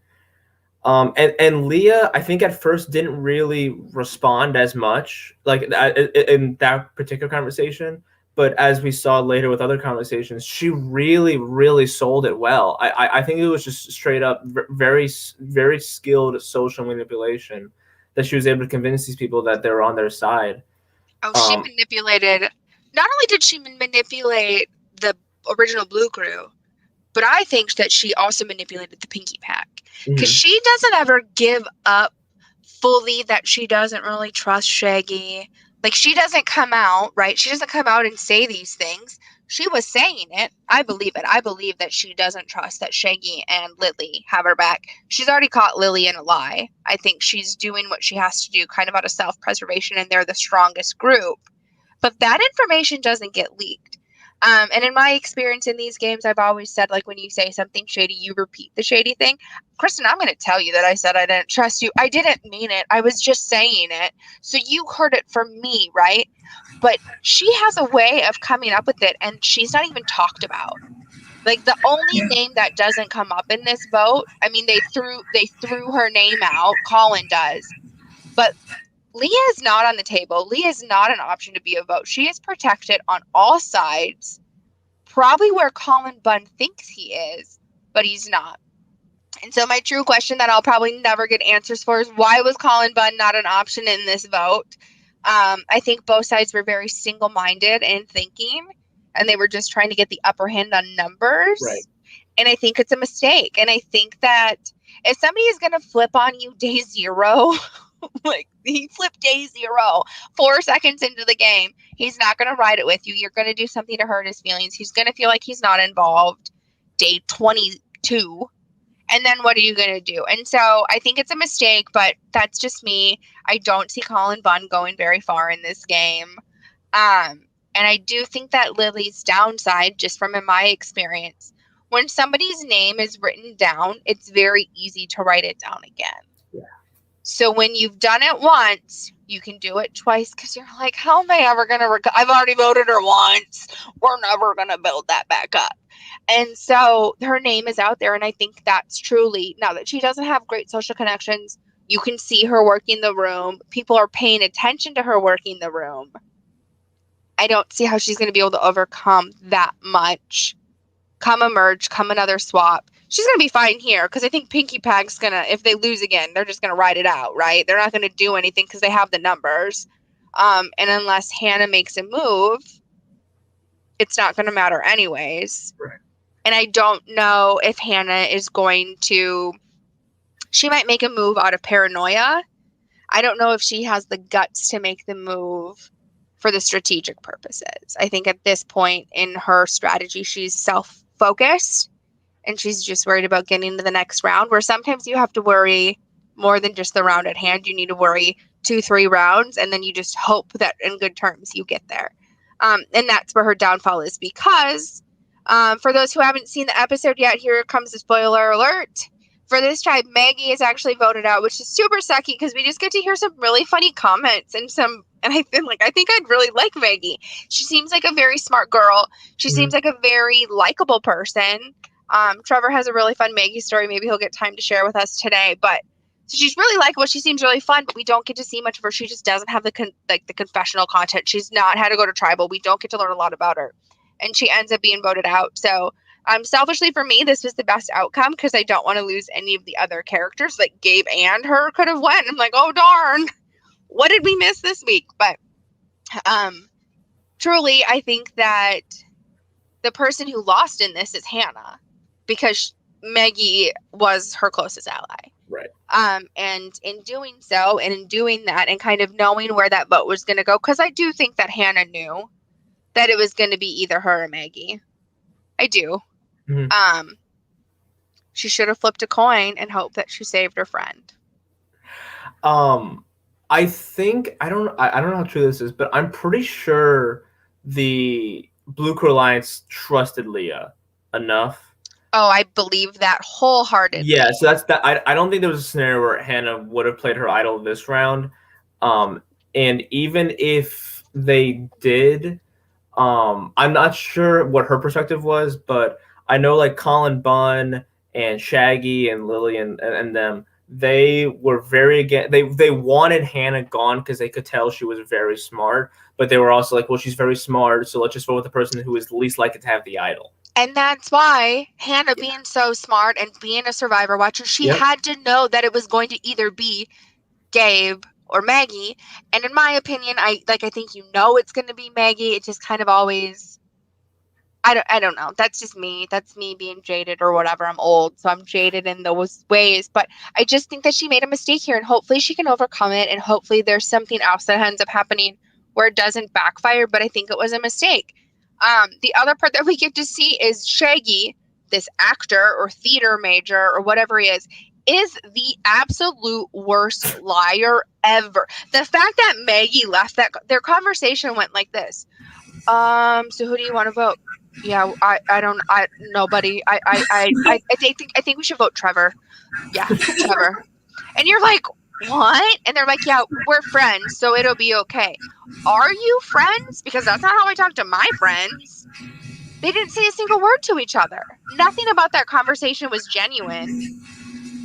And Leah, I think at first didn't really respond as much, like in that particular conversation. But as we saw later with other conversations, she really, really sold it well. I think it was just straight up very, very skilled social manipulation that she was able to convince these people that they were on their side. Oh, she manipulated. Not only did she manipulate the original Blue Crew, but I think that she also manipulated the Pinky Pack, because she doesn't ever give up fully that she doesn't really trust Shaggy. Like, she doesn't come out, right? She doesn't come out and say these things. She was saying it. I believe it. I believe that she doesn't trust that Shaggy and Lily have her back. She's already caught Lily in a lie. I think she's doing what she has to do kind of out of self-preservation, and they're the strongest group. But that information doesn't get leaked. And in my experience in these games, I've always said, like, when you say something shady, you repeat the shady thing. Kristen, I'm going to tell you that I said I didn't trust you. I didn't mean it. I was just saying it. So you heard it from me, right? But she has a way of coming up with it, and she's not even talked about. Like, the only name that doesn't come up in this vote, I mean, they threw her name out. Colin does. But Leah is not on the table. Leah is not an option to be a vote. She is protected on all sides, probably where Colin Bunn thinks he is, but he's not. And so my true question that I'll probably never get answers for is, why was Colin Bunn not an option in this vote? I think both sides were very single-minded in thinking, and they were just trying to get the upper hand on numbers. Right. And I think it's a mistake. And I think that if somebody is going to flip on you day zero, like, he flipped day 0, 4 seconds into the game, he's not going to ride it with you. You're going to do something to hurt his feelings. He's going to feel like he's not involved day 22. And then what are you going to do? And so I think it's a mistake, but that's just me. I don't see Colin Bunn going very far in this game. And I do think that Lily's downside, just from in my experience, when somebody's name is written down, it's very easy to write it down again. Yeah. So when you've done it once, you can do it twice, because you're like, how am I ever going to I've already voted her once. We're never going to build that back up. And so her name is out there, and I think that's truly, now that she doesn't have great social connections, you can see her working the room. People are paying attention to her working the room. I don't see how she's going to be able to overcome that much. Come a merge, come another swap. She's going to be fine here, because I think Pinky Pack's going to, if they lose again, they're just going to ride it out, right? They're not going to do anything because they have the numbers. And unless Hannah makes a move, it's not going to matter anyways. Right. And I don't know if Hannah is going to, she might make a move out of paranoia. I don't know if she has the guts to make the move for the strategic purposes. I think at this point in her strategy, she's self-focused, and she's just worried about getting to the next round, where sometimes you have to worry more than just the round at hand. You need to worry 2-3 rounds, and then you just hope that in good terms you get there. And that's where her downfall is, because for those who haven't seen the episode yet, here comes the spoiler alert. For this tribe, Maggie is actually voted out, which is super sucky, because we just get to hear some really funny comments and I've been like, I think I'd really like Maggie. She seems like a very smart girl. She seems like a very likable person. Trevor has a really fun Maggie story. Maybe he'll get time to share with us today. But so she's really likable. She seems really fun, but we don't get to see much of her. She just doesn't have the confessional content. She's not had to go to tribal. We don't get to learn a lot about her, and she ends up being voted out. So selfishly for me, this was the best outcome, because I don't want to lose any of the other characters. Like, Gabe and her could have went. I'm like, oh darn, what did we miss this week? But truly, I think that the person who lost in this is Hannah, because Maggie was her closest ally. Right. And in doing so, and in doing that, and kind of knowing where that vote was going to go, because I do think that Hannah knew that it was going to be either her or Maggie. I do. Mm-hmm. She should have flipped a coin and hoped that she saved her friend. I think, I don't know how true this is, but I'm pretty sure the Blue Crew Alliance trusted Leah enough. Oh, I believe that wholeheartedly. Yeah, so that's that. I don't think there was a scenario where Hannah would have played her idol this round. And even if they did. I'm not sure what her perspective was, but I know like Colin Bunn and Shaggy and Lily and them, they were very against. They wanted Hannah gone because they could tell she was very smart, but they were also like, well, she's very smart, so let's just vote with the person who is least likely to have the idol. And that's why Hannah, being so smart and being a Survivor watcher, she had to know that it was going to either be Gabe or Maggie. And in my opinion, I think it's going to be Maggie. It just kind of always, I don't know. That's just me. That's me being jaded or whatever. I'm old, so I'm jaded in those ways. But I just think that she made a mistake here, and hopefully she can overcome it. And hopefully there's something else that ends up happening where it doesn't backfire. But I think it was a mistake. The other part that we get to see is Shaggy, this actor or theater major or whatever he is the absolute worst liar ever. The fact that Maggie left their conversation went like this. So who do you want to vote? Yeah, nobody. I think we should vote Trevor. Yeah, Trevor. And you're like, what? And they're like, yeah, we're friends, so it'll be okay. Are you friends? Because that's not how I talk to my friends. They didn't say a single word to each other. Nothing about that conversation was genuine.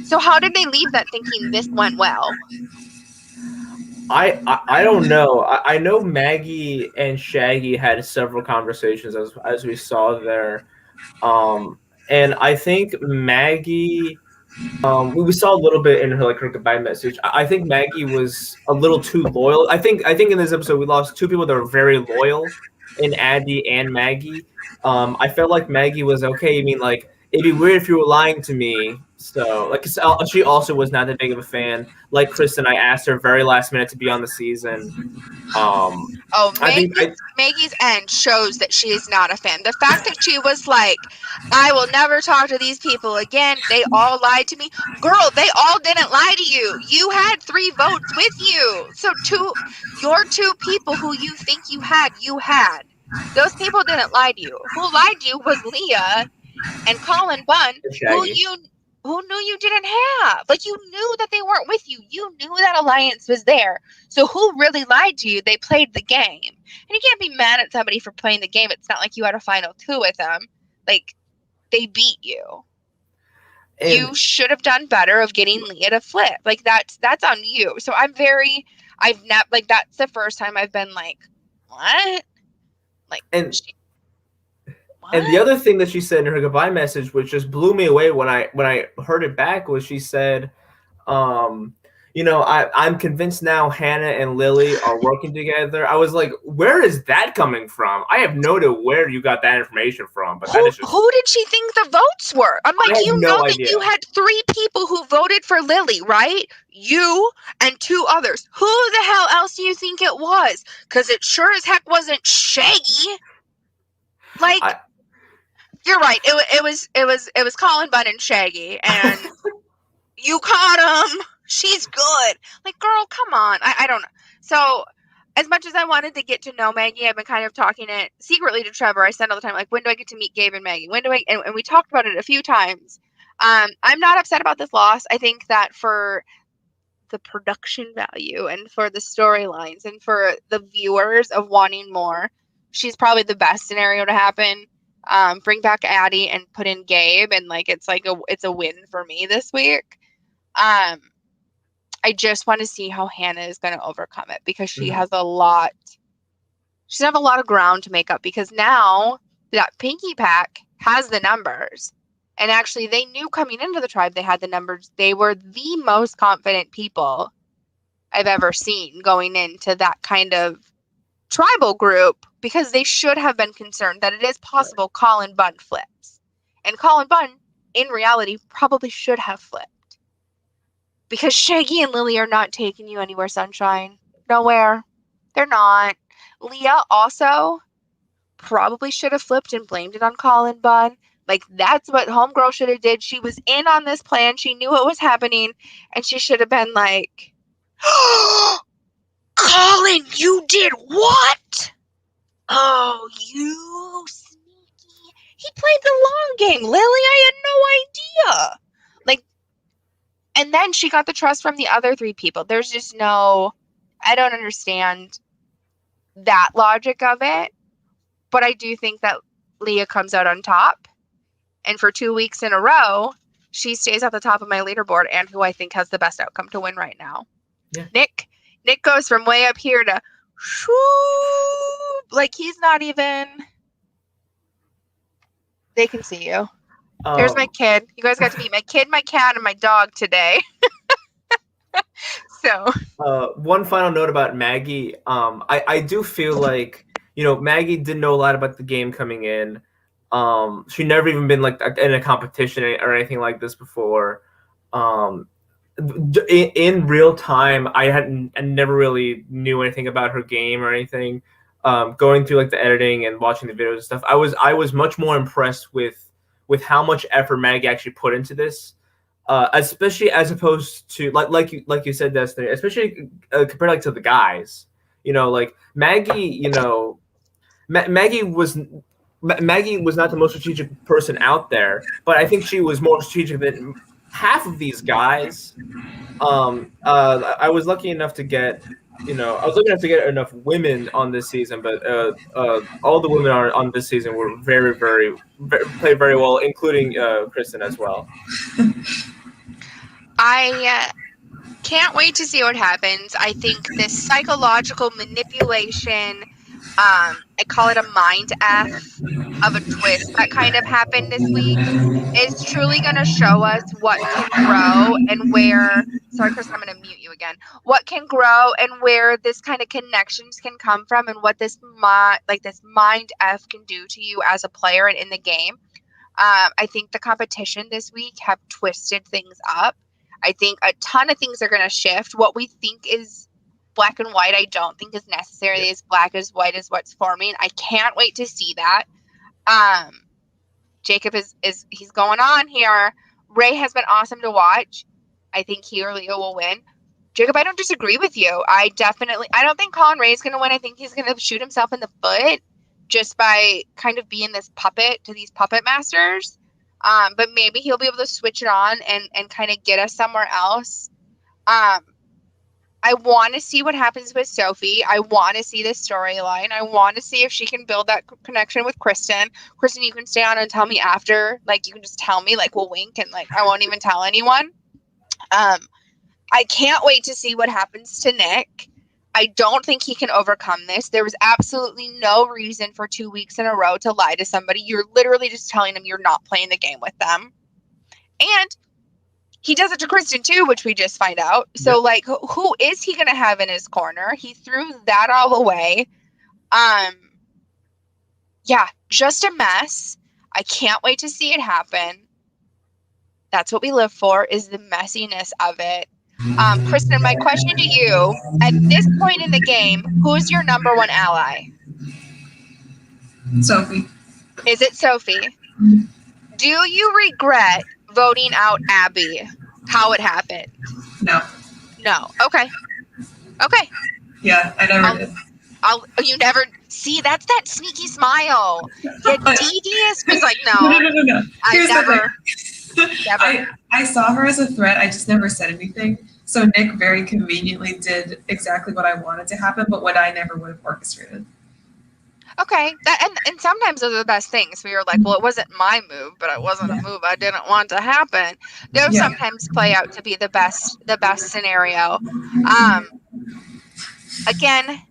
So how did they leave that thinking this went well? I don't know. I know Maggie and Shaggy had several conversations as we saw there, and I think Maggie. We saw a little bit in her goodbye message. I think Maggie was a little too loyal. I think in this episode we lost two people that were very loyal, in Addy and Maggie. I felt like Maggie was okay. I mean, like it'd be weird if you were lying to me. So like she also was not that big of a fan. Like Kristen, I asked her very last minute to be on the season. Maggie's end shows that she is not a fan. The fact that she was like, I will never talk to these people again. They all lied to me. Girl, they all didn't lie to you. You had 3 votes with you. So your 2 people who you think you had. Those people didn't lie to you. Who lied to you was Leah and Colin Bunn, who knew you didn't have. Like, you knew that they weren't with you. You knew that alliance was there. So who really lied to you? They played the game. And you can't be mad at somebody for playing the game. It's not like you had a final 2 with them. Like, they beat you. And you should have done better of getting Leah to flip. Like, that's on you. So that's the first time I've been like, what? Like, and the other thing that she said in her goodbye message, which just blew me away when I heard it back, was she said, I'm convinced now Hannah and Lily are working together. I was like, where is that coming from? I have no idea where you got that information from. But who did she think the votes were? I'm like, that you had 3 people who voted for Lily, right? You and 2 others. Who the hell else do you think it was? Because it sure as heck wasn't Shaggy. Like, you're right. It was Colin Bunn and Shaggy, and you caught him. She's good. Like, girl, come on. I don't know. So, as much as I wanted to get to know Maggie, I've been kind of talking it secretly to Trevor. I said all the time, like, when do I get to meet Gabe and Maggie? When do I? And we talked about it a few times. I'm not upset about this loss. I think that for the production value and for the storylines and for the viewers of wanting more, she's probably the best scenario to happen. Bring back Addy and put in Gabe, and like it's a win for me this week. I just want to see how Hannah is going to overcome it, because she has a lot. She's have a lot of ground to make up, because now that Pinky Pack has the numbers, and actually they knew coming into the tribe they had the numbers. They were the most confident people I've ever seen going into that kind of tribal group, because they should have been concerned that it is possible Colin Bunn flips. And Colin Bunn, in reality, probably should have flipped. Because Shaggy and Lily are not taking you anywhere, sunshine. Nowhere. They're not. Leah also probably should have flipped and blamed it on Colin Bunn. Like, that's what Homegirl should have did. She was in on this plan. She knew what was happening. And she should have been like, Colin, you did what? Oh, you sneaky. He played the long game, Lily. I had no idea. Like, and then she got the trust from the other 3 people. There's just no, I don't understand that logic of it, but I do think that Leah comes out on top. And for 2 weeks in a row, she stays at the top of my leaderboard and who I think has the best outcome to win right now. Yeah. Nick goes from way up here to whoop, like he's not even. They can see you. There's my kid. You guys got to meet my kid, my cat, and my dog today. So. One final note about Maggie. I do feel like, Maggie didn't know a lot about the game coming in. She never even been like in a competition or anything like this before. In real time, I never really knew anything about her game or anything. Going through like the editing and watching the videos and stuff, I was much more impressed with how much effort Maggie actually put into this, especially as opposed to like you said, Destiny, especially compared like to the guys. Like Maggie, Maggie was not the most strategic person out there, but I think she was more strategic than half of these guys. I was lucky enough to get, enough women on this season, but all the women on this season were very, played very well, including Kristen as well. I can't wait to see what happens. I think this psychological manipulation, I call it a mind F of a twist that kind of happened this week, is truly going to show us what can grow and where. Sorry, Kristen, I'm going to mute you again. What can grow and where this kind of connections can come from, and what this mind F can do to you as a player and in the game. I think the competition this week have twisted things up. I think a ton of things are going to shift. What we think is black and white, I don't think is necessarily as black as white as what's forming. I can't wait to see that. Jacob is he's going on here. Ray has been awesome to watch. I think he or Leo will win. Jacob, I don't disagree with you. I don't think Colin Ray is going to win. I think he's going to shoot himself in the foot just by kind of being this puppet to these puppet masters. But maybe he'll be able to switch it on and kind of get us somewhere else. I want to see what happens with Sophie. I want to see this storyline. I want to see if she can build that connection with Kristen. Kristen, you can stay on and tell me after. Like, you can just tell me, like, we'll wink and, like, I won't even tell anyone. I can't wait to see what happens to Nick. I don't think he can overcome this. There was absolutely no reason for 2 weeks in a row to lie to somebody. You're literally just telling them you're not playing the game with them. And he does it to Kristen too, which we just find out. So, like, who is he going to have in his corner? He threw that all away. Yeah, just a mess. I can't wait to see it happen. That's what we live for, is the messiness of it. Kristen, my question to you, at this point in the game, who's your number one ally? Sophie. Is it Sophie? Do you regret voting out Abby? How it happened? No. Okay. Yeah, I never did. You never see, that's that sneaky smile. Yeah, devious was like, no. Here's never. I saw her as a threat. I just never said anything. So Nick very conveniently did exactly what I wanted to happen, but what I never would have orchestrated. Okay, and sometimes those are the best things. We were like, well, it wasn't my move, but it wasn't a move I didn't want to happen. Those sometimes play out to be the best scenario. Again,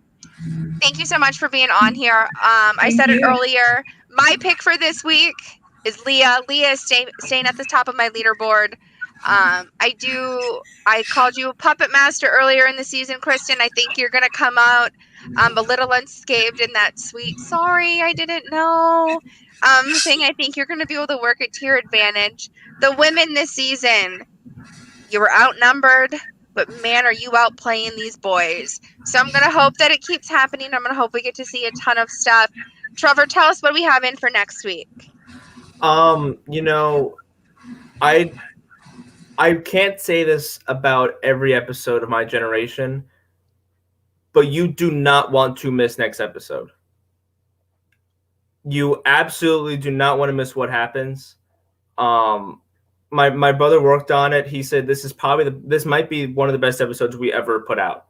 thank you so much for being on here. I said it earlier. My pick for this week is Leah. Leah is staying at the top of my leaderboard. I called you a puppet master earlier in the season, Kristen. I think you're going to come out a little unscathed in that sweet, sorry, I didn't know thing. I think you're going to be able to work it to your advantage. The women this season, you were outnumbered, but man, are you outplaying these boys. So I'm going to hope that it keeps happening. I'm going to hope we get to see a ton of stuff. Trevor, tell us what we have in for next week. I can't say this about every episode of my generation, but you do not want to miss next episode. You absolutely do not want to miss what happens. My brother worked on it. He said this is probably this might be one of the best episodes we ever put out.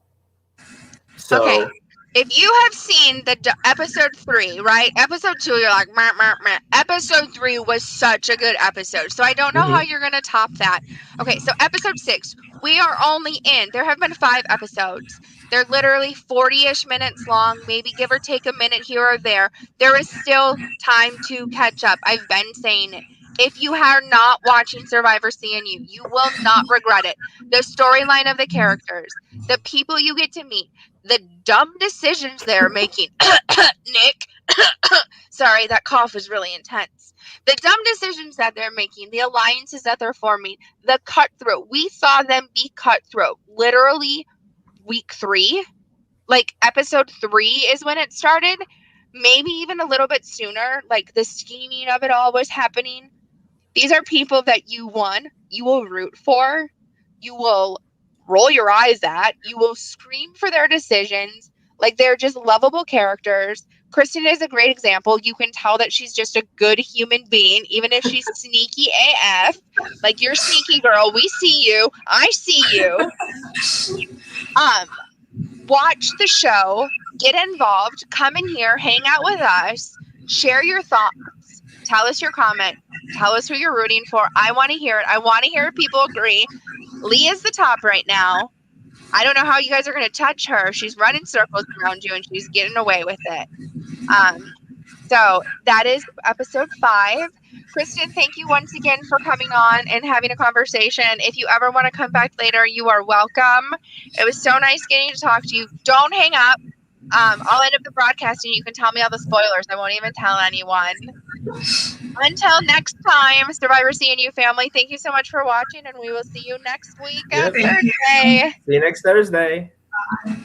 So, okay. if you have seen episode 3, right? Episode 2, you're like, meh, meh, meh. Episode 3 was such a good episode. So I don't know how you're going to top that. Okay, so episode 6, we are only in. There have been 5 episodes. They're literally 40-ish minutes long, maybe give or take a minute here or there. There is still time to catch up. I've been saying it. If you are not watching Survivor CNU, you will not regret it. The storyline of the characters, the people you get to meet, the dumb decisions they're making. Nick, sorry, that cough is really intense. The dumb decisions that they're making, the alliances that they're forming, the cutthroat. We saw them be cutthroat literally week 3. Like episode 3 is when it started. Maybe even a little bit sooner. Like the scheming of it all was happening. These are people that you will root for. You will roll your eyes at. You will scream for their decisions. Like they're just lovable characters. Kristen is a great example. You can tell that she's just a good human being, even if she's sneaky AF. Like you're sneaky, girl. We see you. I see you. Watch the show. Get involved. Come in here. Hang out with us. Share your thoughts. Tell us your comment. Tell us who you're rooting for. I want to hear it. I want to hear if people agree. Lee is the top right now. I don't know how you guys are going to touch her. She's running circles around you and she's getting away with it. So that is episode 5. Kristen, thank you once again for coming on and having a conversation. If you ever want to come back later, you are welcome. It was so nice getting to talk to you. Don't hang up. I'll end up the broadcasting. You can tell me all the spoilers. I won't even tell anyone. Until next time, Survivor CNU family, thank you so much for watching, and we will see you next week on Thursday. See you next Thursday. Bye.